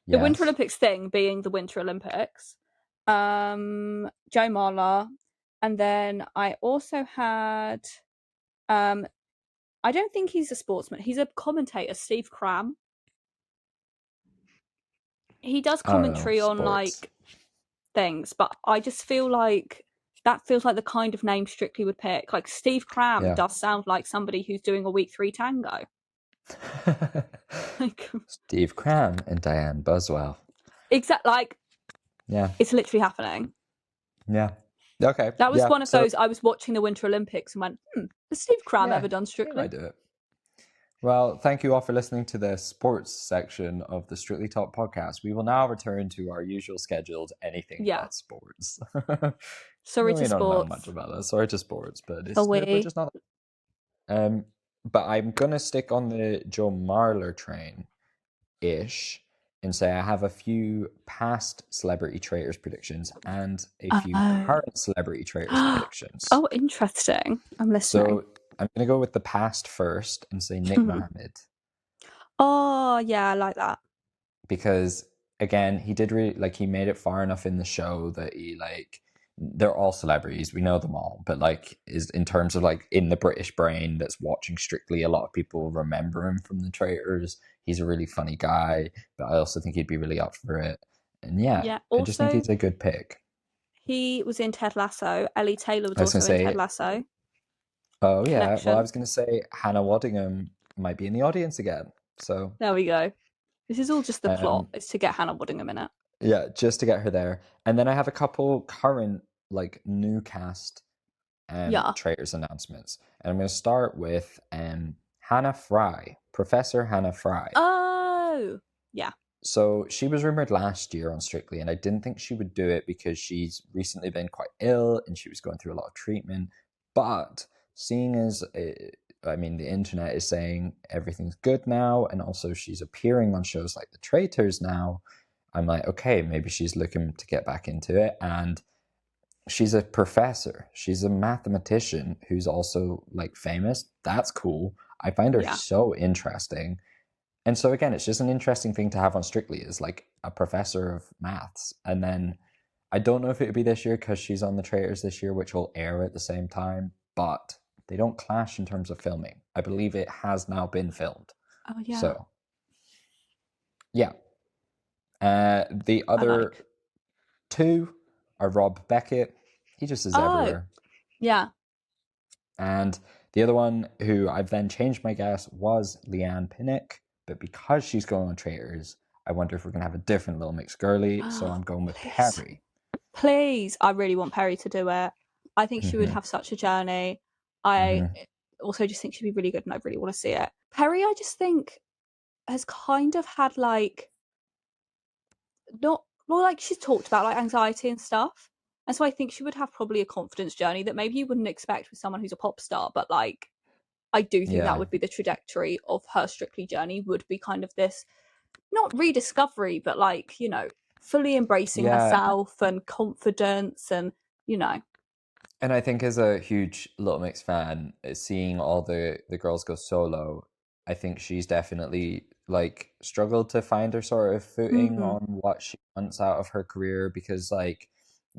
The Winter Olympics thing being the Winter Olympics. Joe Marler. And then I also had I don't think he's a sportsman. He's a commentator, Steve Cram. He does commentary on like things, but I just feel like that feels like the kind of name Strictly would pick. Like Steve Cram does sound like somebody who's doing a week 3 tango. Like, Steve Cram and Diane Buswell. Exactly. Like, yeah, it's literally happening. Yeah. Okay. That was one of those. I was watching the Winter Olympics and went, has Steve Cram ever done Strictly? I do it. Well, thank you all for listening to the sports section of the Strictlytalk podcast. We will now return to our usual scheduled anything but sports. Sorry to sports. Don't know much about that. Sorry to sports, but we're just not. But I'm gonna stick on the Joe Marler train, ish, and say I have a few past celebrity traitors predictions and a few current celebrity traitors predictions. Oh, interesting. I'm listening. So I'm going to go with the past first and say Nick Mohammed. Oh, yeah, I like that. Because, again, he did really, like, he made it far enough in the show that he, like, they're all celebrities. We know them all. But, like, is in terms of, like, in the British brain that's watching Strictly, a lot of people remember him from the Traitors. He's a really funny guy, but I also think he'd be really up for it. And, I just think he's a good pick. He was in Ted Lasso. Ellie Taylor was also in Ted Lasso. Oh, yeah. Connection. Well, I was going to say Hannah Waddingham might be in the audience again. So there we go. This is all just the plot. It's to get Hannah Waddingham in it. Yeah, just to get her there. And then I have a couple current, like, new cast traitors announcements. And I'm going to start with Hannah Fry, Professor Hannah Fry. Oh, yeah. So she was rumored last year on Strictly, and I didn't think she would do it because she's recently been quite ill and she was going through a lot of treatment. But seeing as, I mean, the internet is saying everything's good now, and also she's appearing on shows like The Traitors now, I'm like, okay, maybe she's looking to get back into it. And she's a professor. She's a mathematician who's also, like, famous. That's cool. I find her so interesting. And so, again, it's just an interesting thing to have on Strictly, is like a professor of maths. And then I don't know if it would be this year because she's on The Traitors this year, which will air at the same time. But they don't clash in terms of filming. I believe it has now been filmed. Oh yeah. So, yeah. The other two are Rob Beckett. He just is everywhere. Yeah. And the other one, who I've then changed my guess, was Leanne Pinnock. But because she's going on Traitors, I wonder if we're going to have a different Little Mix girly. So I'm going with Perry. Please. I really want Perry to do it. I think she would have such a journey. I also just think she'd be really good, and I really want to see it. Perry, I just think, has kind of had like, not, well, like she's talked about like anxiety and stuff. And so I think she would have probably a confidence journey that maybe you wouldn't expect with someone who's a pop star, but like I do think that would be the trajectory of her Strictly journey, would be kind of this, not rediscovery, but like, you know, fully embracing herself and confidence and, you know. And I think as a huge Little Mix fan, seeing all the girls go solo, I think she's definitely like struggled to find her sort of footing on what she wants out of her career, because like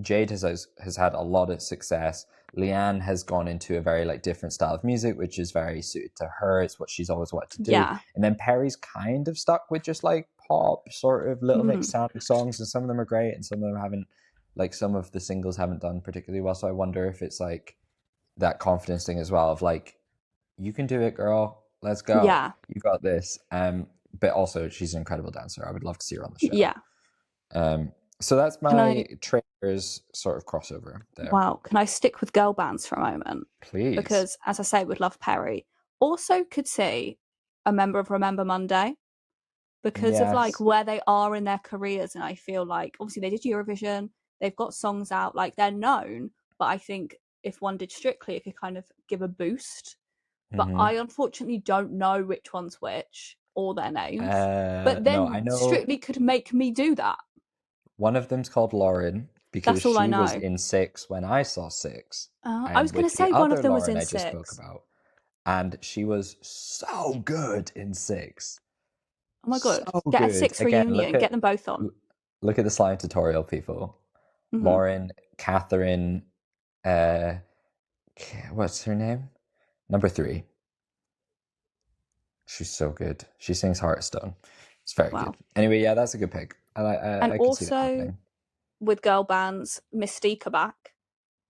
Jade has had a lot of success. Leanne has gone into a very like different style of music, which is very suited to her. It's what she's always wanted to do. Yeah. And then Perry's kind of stuck with just like pop sort of Little Mix sounding songs, and some of them are great and some of them haven't. Like some of the singles haven't done particularly well. So I wonder if it's like that confidence thing as well of like, you can do it, girl. Let's go. Yeah. You got this. But also she's an incredible dancer. I would love to see her on the show. Yeah. So that's my Traitors sort of crossover there. Wow. Can I stick with girl bands for a moment? Please. Because as I say, would love Perry. Also could see a member of Remember Monday, because of like where they are in their careers. And I feel like obviously they did Eurovision, they've got songs out, like they're known, but I think if one did Strictly, it could kind of give a boost. But I unfortunately don't know which one's which or their names. But then no, I know Strictly could make me do that. One of them's called Lauren, because That's all I she know. was in Six when I saw Six. I was going to say one of them was in Six. I just spoke about, and she was so good in Six. Oh my god! So get good. a Six reunion. Get them both on. Look at the slime tutorial, people. Lauren, Catherine, what's her name? Number 3. She's so good. She sings Heartstone. It's very good. Anyway, yeah, that's a good pick. I can see that happening. With girl bands, Mystique are back.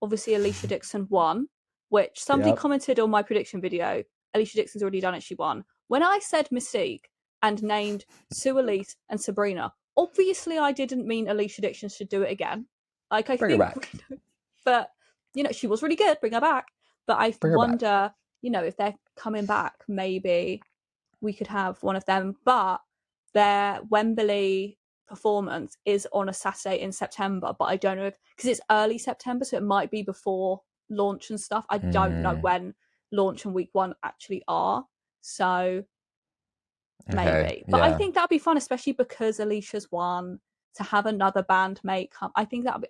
Obviously, Alicia Dixon won, which somebody commented on my prediction video. Alicia Dixon's already done it. She won. When I said Mystique and named Sue Elise and Sabrina, obviously I didn't mean Alicia Dixon should do it again. Like I Bring think, her back. But you know, she was really good. Bring her back. But I wonder, you know, if they're coming back, maybe we could have one of them. But their Wembley performance is on a Saturday in September, but I don't know if, because it's early September, so it might be before launch and stuff. I don't know when launch and week 1 actually are, so maybe. But I think that'd be fun, especially because Alicia's won, to have another bandmate come. I think that'd be,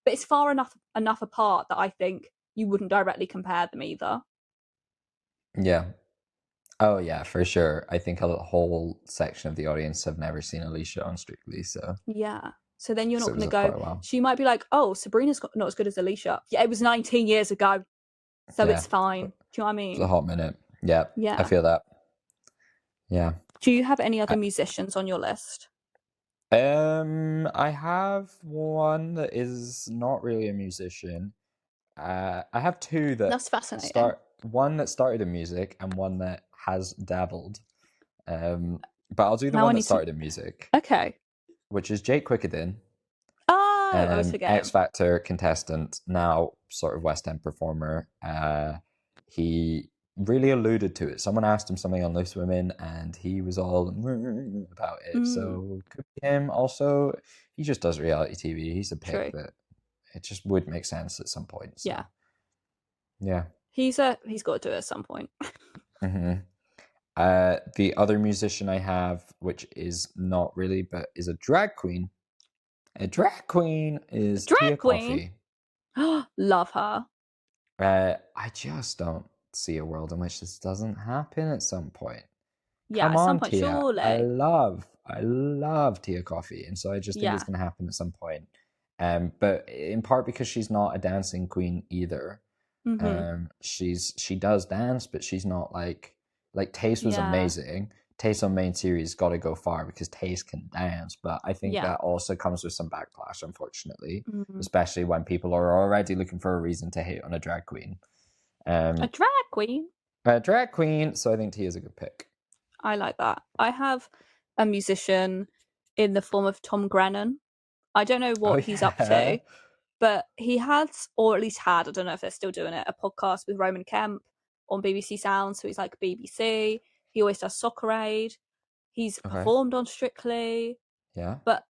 but it's far enough apart that I think you wouldn't directly compare them either. Yeah. Oh yeah, for sure. I think a whole section of the audience have never seen Alicia on Strictly, so yeah. So then you're not going to go. She might be like, "Oh, Sabrina's not as good as Alicia." Yeah, it was 19 years ago, so it's fine. Do you know what I mean? It's a hot minute. Yeah. I feel that. Yeah. Do you have any other musicians on your list? I have one that is not really a musician. I have 2 that's fascinating. One that started in music and one that has dabbled. But I'll do the one that started in music. Okay. Which is Jake Quickenden. Oh, I was forgetting. X Factor contestant, now sort of West End performer. He really alluded to it. Someone asked him something on Loose Women and he was all about it. So could be him. Also, he just does reality TV. He's a pick that it just would make sense at some point. So. Yeah. He's got to do it at some point. The other musician I have, which is not really, but is a drag queen. A drag queen is Tia Coffee. Love her. I just don't see a world in which this doesn't happen at some point. Yeah, come at some point, Tia. Surely. I love Tia Coffee, and so I just think it's going to happen at some point. But in part because she's not a dancing queen either. She does dance, but she's not like Taste was Yeah. amazing. Taste on main series got to go far because Taste can dance, but I think Yeah. that also comes with some backlash, unfortunately, Mm. especially when people are already looking for a reason to hate on a drag queen. A drag queen. A drag queen, so I think T is a good pick. I like that. I have a musician in the form of Tom Grennan. I don't know Oh what he's up yeah. to, but he has, or at least had, I don't know if they're still doing it, a podcast with Roman Kemp on BBC Sound. So he's like BBC. He always does Soccer Aid. He's Okay. performed on Strictly. Yeah. But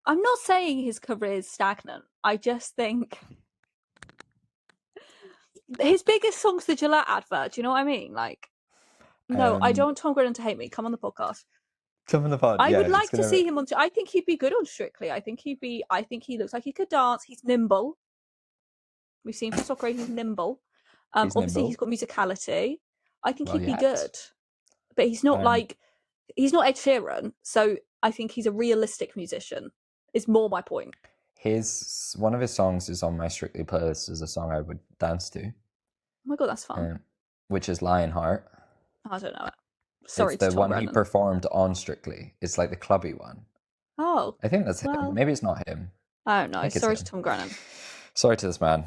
I'm not saying his career is stagnant. I just think his biggest song's the Gillette advert. Do you know what I mean? Like, no, I don't want Tom Grennan to hate me. Come on the podcast. Come in the pod. I Yeah, would it's like to gonna. see him on. I think he'd be good on Strictly. I think he looks like he could dance. He's nimble. We've seen from Soccer Aid, he's nimble. He's Obviously, nimble. he's got musicality. I think Well, he'd be yes. good, but he's not Um, he's not Ed Sheeran. So I think he's a realistic musician. Is more my point. one of his songs is on my Strictly playlist. Is a song I would dance to, Oh my god, that's fun. which is Lionheart. I don't know it. It's Sorry to the Tom one he Grennan. performed on Strictly. It's like the clubby one. Oh, I think that's him. well, Maybe it's not him. I don't know. I think it's Sorry to him. Tom Grennan. Sorry to this man.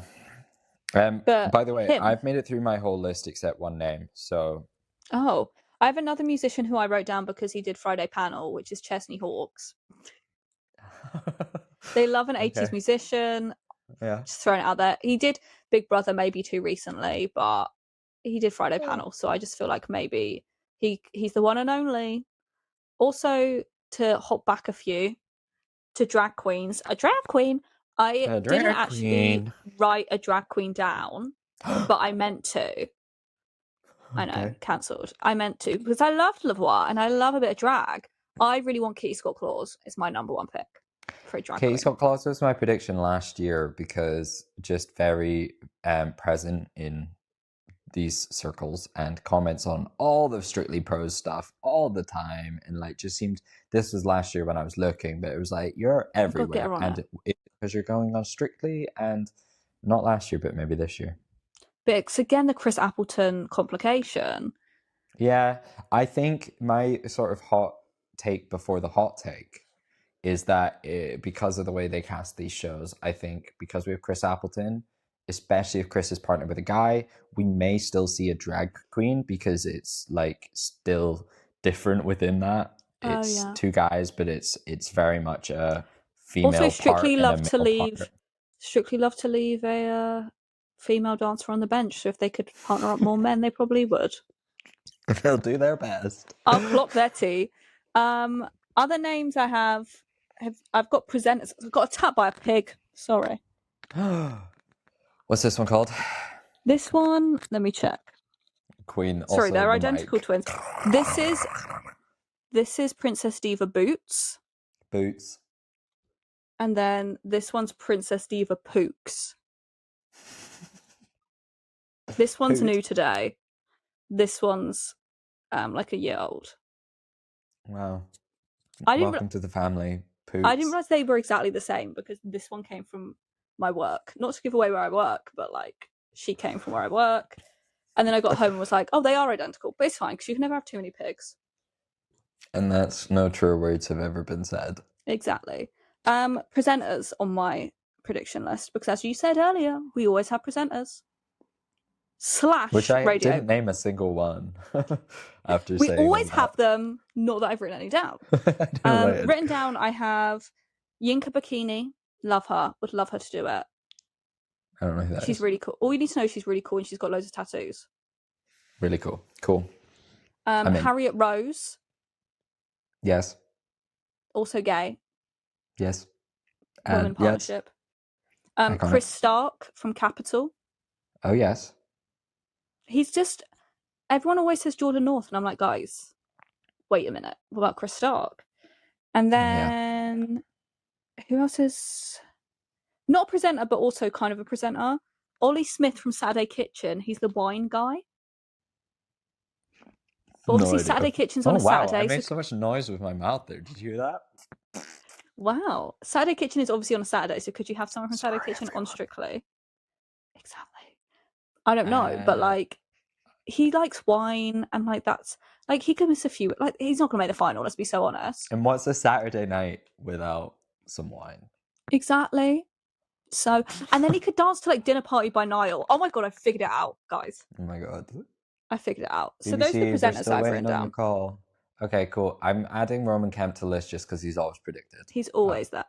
But By the way, him. I've made it through my whole list except one name. So Oh, I have another musician who I wrote down because he did Friday Panel, which is Chesney Hawkes. They love an 80s musician. Yeah. Just throwing it out there. He did Big Brother maybe too recently, but he did Friday Panel, so I just feel like maybe he's the one and only. Also, to hop back a few to drag queens, a drag queen. I didn't actually write a drag queen down, but I meant to. I know, cancelled. I meant to because I loved Lavoie and I love a bit of drag. I really want Kitty Scott Claus. It's my number one pick for a drag Katie queen. Scott Claus was my prediction last year because just very present in these circles and comments on all the Strictly Pros stuff all the time, and like just seemed this was last year when I was looking, but it was like you're everywhere, and because you're going on Strictly, and not last year, but maybe this year. But it's again the Chris Appleton complication. Yeah, I think my sort of hot take before the hot take is that because of the way they cast these shows, I think because we have Chris Appleton, especially if Chris is partnered with a guy, we may still see a drag queen because it's like still different within that. It's two guys, but it's very much a female also, Strictly part love and a to male leave. part. Strictly love to leave a female dancer on the bench. So if they could partner up more men, they probably would. They'll do their best. I'll clock their tea. Other names I have I've got presenters. I've got attacked by a pig. Sorry. What's this one called? This one, let me check. Queen. Sorry, they're the identical mic. twins. This is Princess Diva Boots. Boots. And then this one's Princess Diva Pooks. This one's new today. This one's like a year old. Wow. Welcome to the family. Poots. I didn't realize they were exactly the same because this one came from my work. Not to give away where I work, but like she came from where I work. And then I got home and was like, oh, they are identical. But it's fine because you can never have too many pigs. And that's no truer words have ever been said. Exactly. Presenters on my prediction list because as you said earlier, we always have presenters. Which I radio. didn't name a single one after we saying always have them, not that I've written any down. Written down I have Yinka Bikini, love her, would love her to do it. I don't know who that she's is. Really cool. All you need to know, she's really cool and she's got loads of tattoos. Really cool. Harriet Rose. Yes. Also gay. Yes. Women partnership. Yes. Chris Stark from Capital. Oh yes. He's just, everyone always says Jordan North and I'm like, guys, wait a minute, what about Chris Stark? And then who else is not a presenter but also kind of a presenter? Ollie Smith from Saturday Kitchen. He's the wine guy. But obviously Saturday Kitchen's on a Saturday. I made so much noise with my mouth there. Did you hear that? Wow. Saturday Kitchen is obviously on a Saturday, so could you have someone from Saturday Kitchen on Strictly? Exactly. I don't know, but like he likes wine and like that's like he could miss a few. Like he's not gonna make the final. Let's be so honest. And what's a Saturday night without some wine? Exactly. So, and then he could dance to like Dinner Party by Niall. Oh my god, I figured it out, guys. Oh my god. I figured it out. So those are the BBC, we're presenters still that I've waiting written on your down. call. Okay, cool. I'm adding Roman Kemp to list just because he's always predicted. He's always there.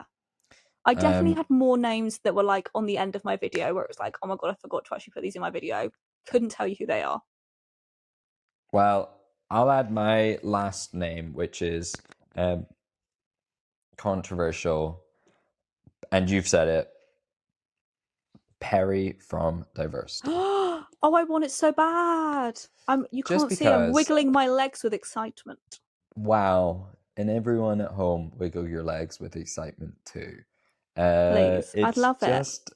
I definitely Um, had more names that were like on the end of my video where it was like, oh my god, I forgot to actually put these in my video. Couldn't tell you who they are. well, I'll add my last name, which is controversial, and you've said it. Perry from Diversity. Oh, I want it so bad. You Just can't see I'm because, wiggling my legs with excitement. wow, and everyone at home wiggle your legs with excitement too. Please. I'd It's love it. just,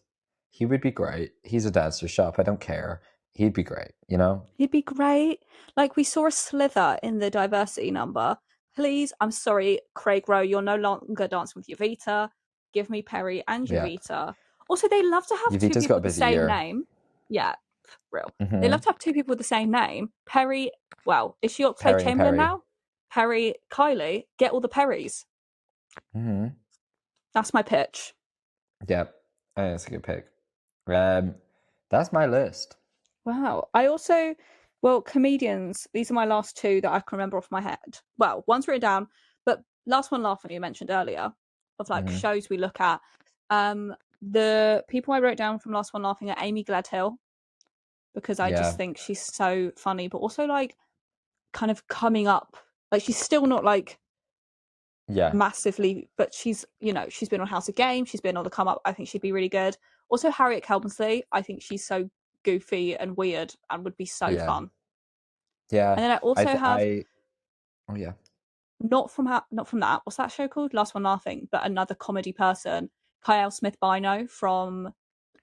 he would be great. He's a dancer shop. I don't care. He'd be great, you know? He'd be great. Like we saw a slither in the diversity number. Please, I'm sorry, Craig Rowe, you're no longer dancing with Yovita. Give me Perry and Yeah. Yovita. Also, they love to have two Yvita's people got a with the busy same year. name. Yeah, real. They Mm-hmm. love to have two people with the same name. Perry, well, is she Oxlade Perry and Chamberlain Perry. now? Perry, Kylie, get all the Perrys. Mm-hmm. That's my pitch. Yep. I think that's a good pick. That's my list. Wow. I also, well, comedians, these are my last two that I can remember off my head. Well, one's written down, but last one laughing you mentioned earlier of like shows we look at. The people I wrote down from last one laughing are Amy Gledhill because I just think she's so funny, but also like kind of coming up. Like she's still not like massively, but she's, you know, she's been on House of Games, she's been on the come up. I think she'd be really good. Also Harriet Kelbensley, I think she's so goofy and weird and would be so fun. Yeah. And then I also have oh yeah. not from that. What's that show called? Last One Laughing, but another comedy person, Kyle Smith Bino from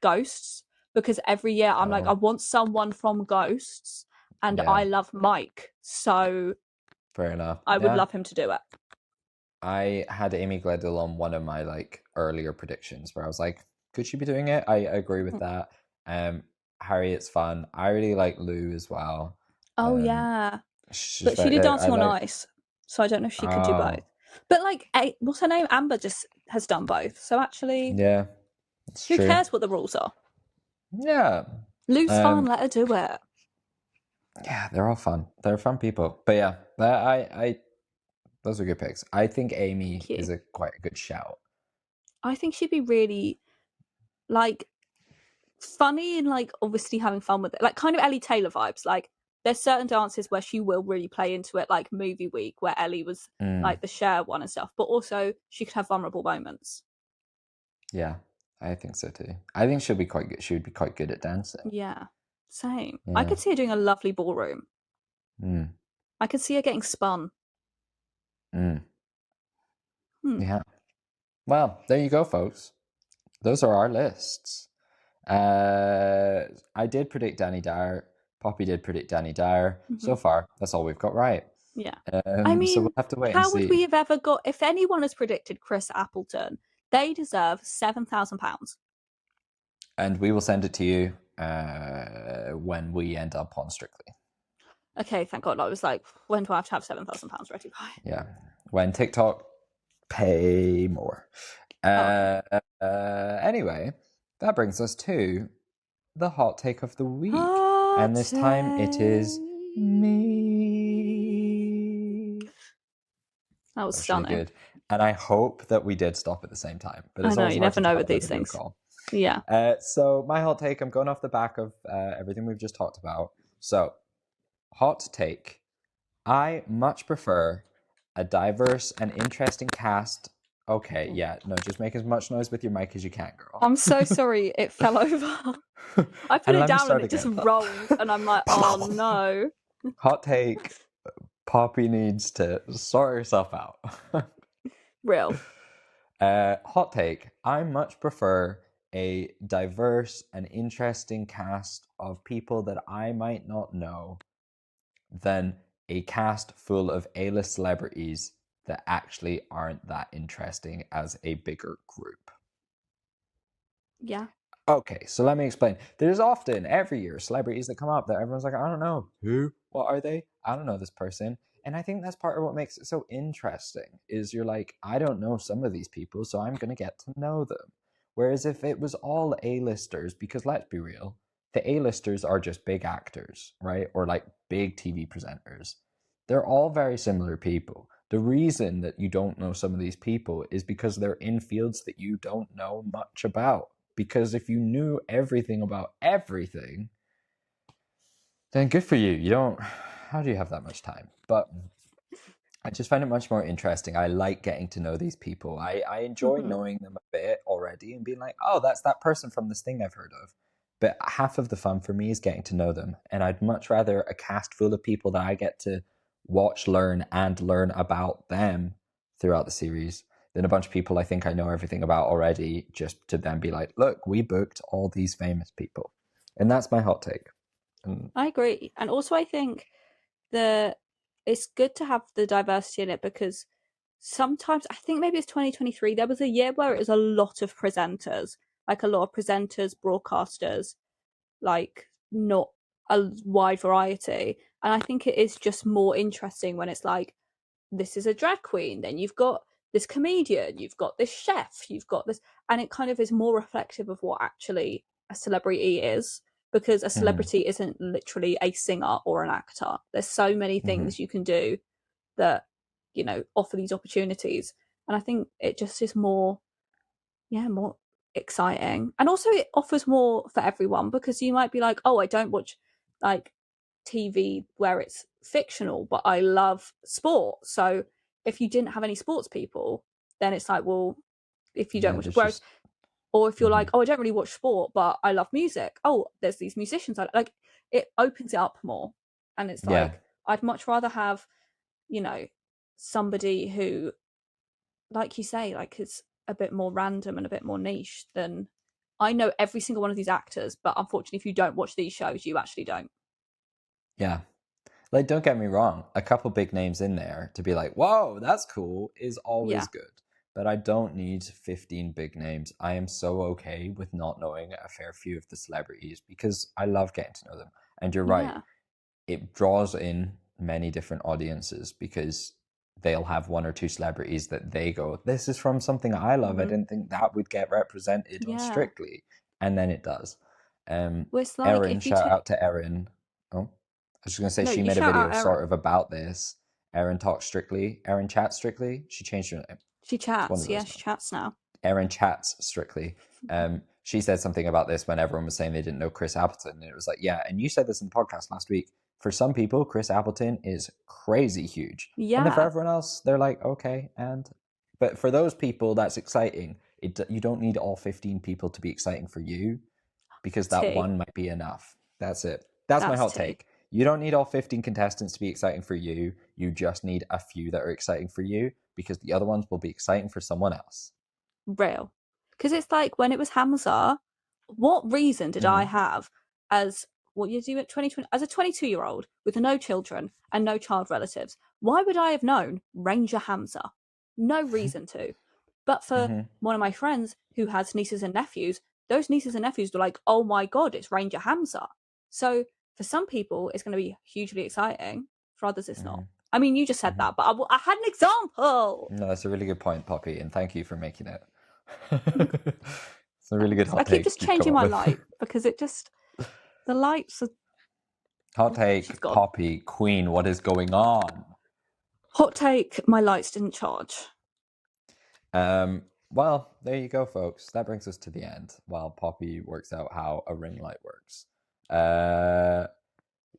Ghosts, because every year I'm like, I want someone from Ghosts, and I love Mike, so fair enough. I would love him to do it. I had Amy Gledhill on one of my like earlier predictions where I was like, could she be doing it? I agree with that. Harriet's fun. I really like Lou as well. Oh yeah, She's but she very, did Dancing on like, Ice, so I don't know if she could do both. But like, what's her name? Amber just has done both, so actually, yeah, it's who true. cares what the rules are? Yeah, Lou's fun. Let her do it. Yeah, they're all fun. They're fun people. But yeah, I those are good picks. I think Amy is quite a good shout. I think she'd be really like funny and like obviously having fun with it, like kind of Ellie Taylor vibes. Like there's certain dances where she will really play into it, like Movie Week where Ellie was like the Cher one and stuff, but also she could have vulnerable moments. Yeah, I think so too. I think she'll be quite good. She would be quite good at dancing. Yeah, same. I could see her doing a lovely ballroom. I could see her getting spun. Yeah. Well, there you go, folks. Those are our lists. I did predict Danny Dyer. Poppy did predict Danny Dyer. So far, that's all we've got right. Yeah. I mean, so we'll have to wait how and see. would we have ever got, if anyone has predicted Chris Appleton, they deserve £7,000. And we will send it to you when we end up on Strictly. Okay, thank God. I was like, when do I have to have £7,000 ready by? Yeah. When TikTok pay more. Anyway, that brings us to the hot take of the week. And this time it is me. That was stunning. Really good. And I hope that we did stop at the same time. But it's I know, you never know with these things. Call. Yeah. So my hot take, I'm going off the back of everything we've just talked about. So, hot take. I much prefer a diverse and interesting cast. Okay, yeah, no, just make as much noise with your mic as you can, girl. I'm so sorry it fell over. I put it down and it just rolled, and I'm like, oh no. Hot take. Poppy needs to sort herself out. Real. Hot take. I much prefer a diverse and interesting cast of people that I might not know than a cast full of A-list celebrities that actually aren't that interesting as a bigger group. Yeah. Okay, so let me explain. There's often every year celebrities that come up that everyone's like, I don't know who, what are they? I don't know this person. And I think that's part of what makes it so interesting is you're like, I don't know some of these people, so I'm going to get to know them. Whereas if it was all A-listers, because let's be real, the A-listers are just big actors, right? Or like big TV presenters. They're all very similar people. The reason that you don't know some of these people is because they're in fields that you don't know much about. Because if you knew everything about everything, then good for you. You don't, how do you have that much time? But I just find it much more interesting. I like getting to know these people. I enjoy Hmm. knowing them a bit already and being like, oh, that's that person from this thing I've heard of. But half of the fun for me is getting to know them. And I'd much rather a cast full of people that I get to watch, learn, and learn about them throughout the series than a bunch of people I think I know everything about already, just to then be like, look, we booked all these famous people. And that's my hot take. And I agree. And also I think the it's good to have the diversity in it because sometimes I think maybe it's 2023 there was a year where it was a lot of presenters, like a lot of presenters, broadcasters, like not a wide variety. And I think it is just more interesting when it's like this is a drag queen, then you've got this comedian, you've got this chef, you've got this, and it kind of is more reflective of what actually a celebrity is, because a mm-hmm, celebrity isn't literally a singer or an actor. There's so many mm-hmm, things you can do that, offer these opportunities. And I think it just is more, yeah, more exciting. And also it offers more for everyone because you might be like, oh, I don't watch like TV where it's fictional, but I love sport. So if you didn't have any sports people, then it's like, well, if you don't yeah, watch, there's whereas, just, or if you're mm-hmm, like, oh, I don't really watch sport, but I love music. Oh, there's these musicians. Like it opens it up more, and it's yeah. like I'd much rather have, you know, somebody who, like you say, like is a bit more random and a bit more niche than I know every single one of these actors, but unfortunately, if you don't watch these shows, you actually don't. Yeah. Like, don't get me wrong, a couple big names in there to be like, whoa, that's cool is always Yeah, good. But I don't need 15 big names. I am so okay with not knowing a fair few of the celebrities because I love getting to know them. And you're right, yeah. it draws in many different audiences because they'll have one or two celebrities that they go, this is from something I love. I Hmm. didn't think that would get represented on Yeah. Strictly. And then it does. Well, it's like Erin, if you shout take out to Erin. Oh, I was just going to say no, she you made a shout video out sort Erin. of about this. Erin talks Strictly. Erin chats Strictly. She changed her name. She It's one of chats. Yeah, those she now. chats now. Erin chats Strictly. She said something about this when everyone was saying they didn't know Chris Appleton. And it was like, yeah, and you said this in the podcast last week. For some people, Chris Appleton is crazy huge. And then for Yeah, everyone else, they're like, okay. But for those people, that's exciting. You don't need all 15 people to be exciting for you because that tea. one might be enough. That's it. That's my That's hot tea. take. You don't need all 15 contestants to be exciting for you. You just need a few that are exciting for you because the other ones will be exciting for someone else. Real. Because it's like when it was Hamza, what reason did I Mm-hmm. have as what you do at 2020 as a 22-year-old with no children and no child relatives? Why would I have known Ranger Hamza? No reason to. But for Mm-hmm. one of my friends who has nieces and nephews, those nieces and nephews were like, oh my God, it's Ranger Hamza. So for some people, it's going to be hugely exciting. For others, it's Mm-hmm. not. I mean, you just said Mm-hmm. that, but I had an example. No, that's a really good point, Poppy, and thank you for making it. It's a really good Thanks. I hot keep take just you've come changing up my with. light because it just the lights are. Hot Oh, she's take, gone. Poppy, Queen, what is going on? Hot take: my lights didn't charge. Well, there you go, folks. That brings us to the end while Poppy works out how a ring light works. Uh,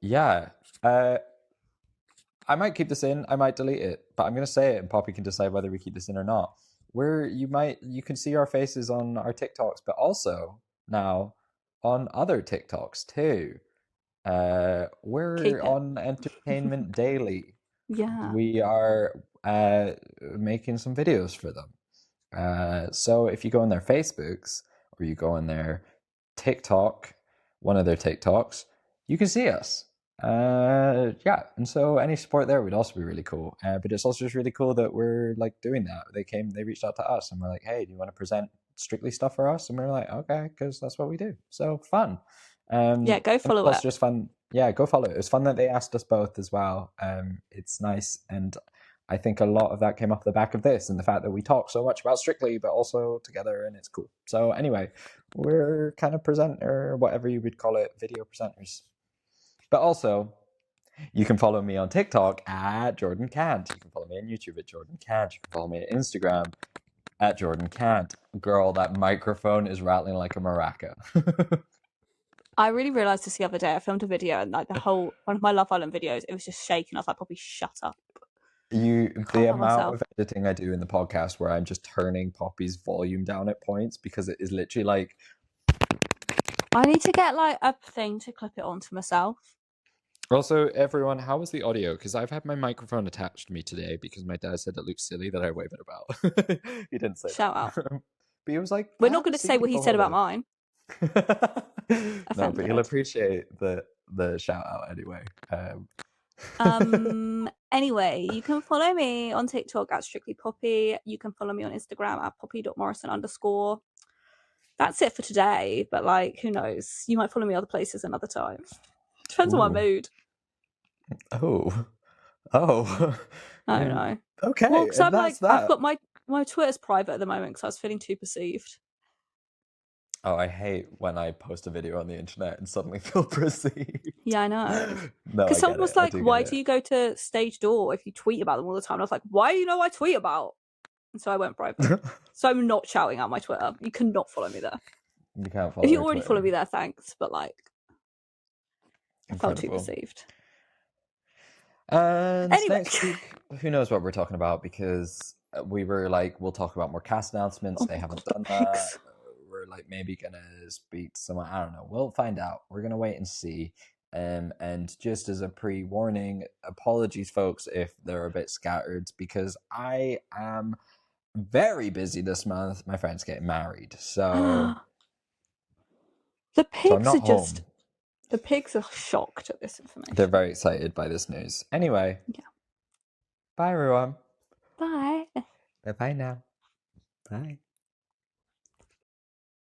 yeah. I might keep this in, I might delete it, but I'm gonna say it and Poppy can decide whether we keep this in or not. You can see our faces on our TikToks, but also now on other TikToks too. We're Keep it. on Entertainment Daily. Yeah. We are making some videos for them. So if you go on their Facebooks or you go on their TikTok, one of their TikToks, you can see us. Yeah, and so any support there would also be really cool. But it's also just really cool that we're like doing that. They reached out to us, and we're like, hey, do you want to present Strictly stuff for us, and we were like, okay, because that's what we do. So fun. Yeah, go follow Plus it. just fun. Yeah, go follow it. It was fun that they asked us both as well. It's nice, and I think a lot of that came off the back of this and the fact that we talk so much about Strictly, but also together, and it's cool. So anyway, we're kind of presenter, whatever you would call it, video presenters. But also, you can follow me on TikTok at Jordan Cant. You can follow me on YouTube at Jordan Cant. You can follow me on Instagram at Jordan Cant. Girl, that microphone is rattling like a maraca. I really realised this the other day. I filmed a video and like one of my Love Island videos, it was just shaking. I was like, Poppy, shut up. The amount myself. of editing I do in the podcast where I'm just turning Poppy's volume down at points because it is literally like, I need to get like a thing to clip it onto myself. Also, everyone, how was the audio? Because I've had my microphone attached to me today because my dad said it looks silly that I wave it about. He didn't say Shout that. out. But he was like, We're not going to say what he said about mine. No, but he'll appreciate the shout out anyway. Anyway, you can follow me on TikTok at strictlypoppy. You can follow me on Instagram at poppy.morrison_. That's it for today, but like, who knows? You might follow me other places another time. Depends on my mood. Oh. I don't know. Okay, well, because that's that. I've got my Twitter's private at the moment because I was feeling too perceived. Oh, I hate when I post a video on the internet and suddenly feel perceived. Yeah, I know. No, because someone was like, "Why do you go to Stage Door if you tweet about them all the time?" And I was like, "Why do you know I tweet about?" And so I went private. So I'm not shouting out my Twitter. You cannot follow me there. You can't follow. If you already follow me there, thanks. But like, I felt too perceived. And anyway. Next week, who knows what we're talking about, because we were like, we'll talk about more cast announcements. They haven't done that. We're like maybe gonna speak to someone. I don't know. We'll find out. We're gonna wait and see. And just as a pre-warning, apologies, folks, if they're a bit scattered, because I am very busy this month. My friend's getting married, so the pigs are home. just. The pigs are shocked at this information. They're very excited by this news. Anyway. Yeah. Bye, everyone. Bye. Bye-bye now. Bye.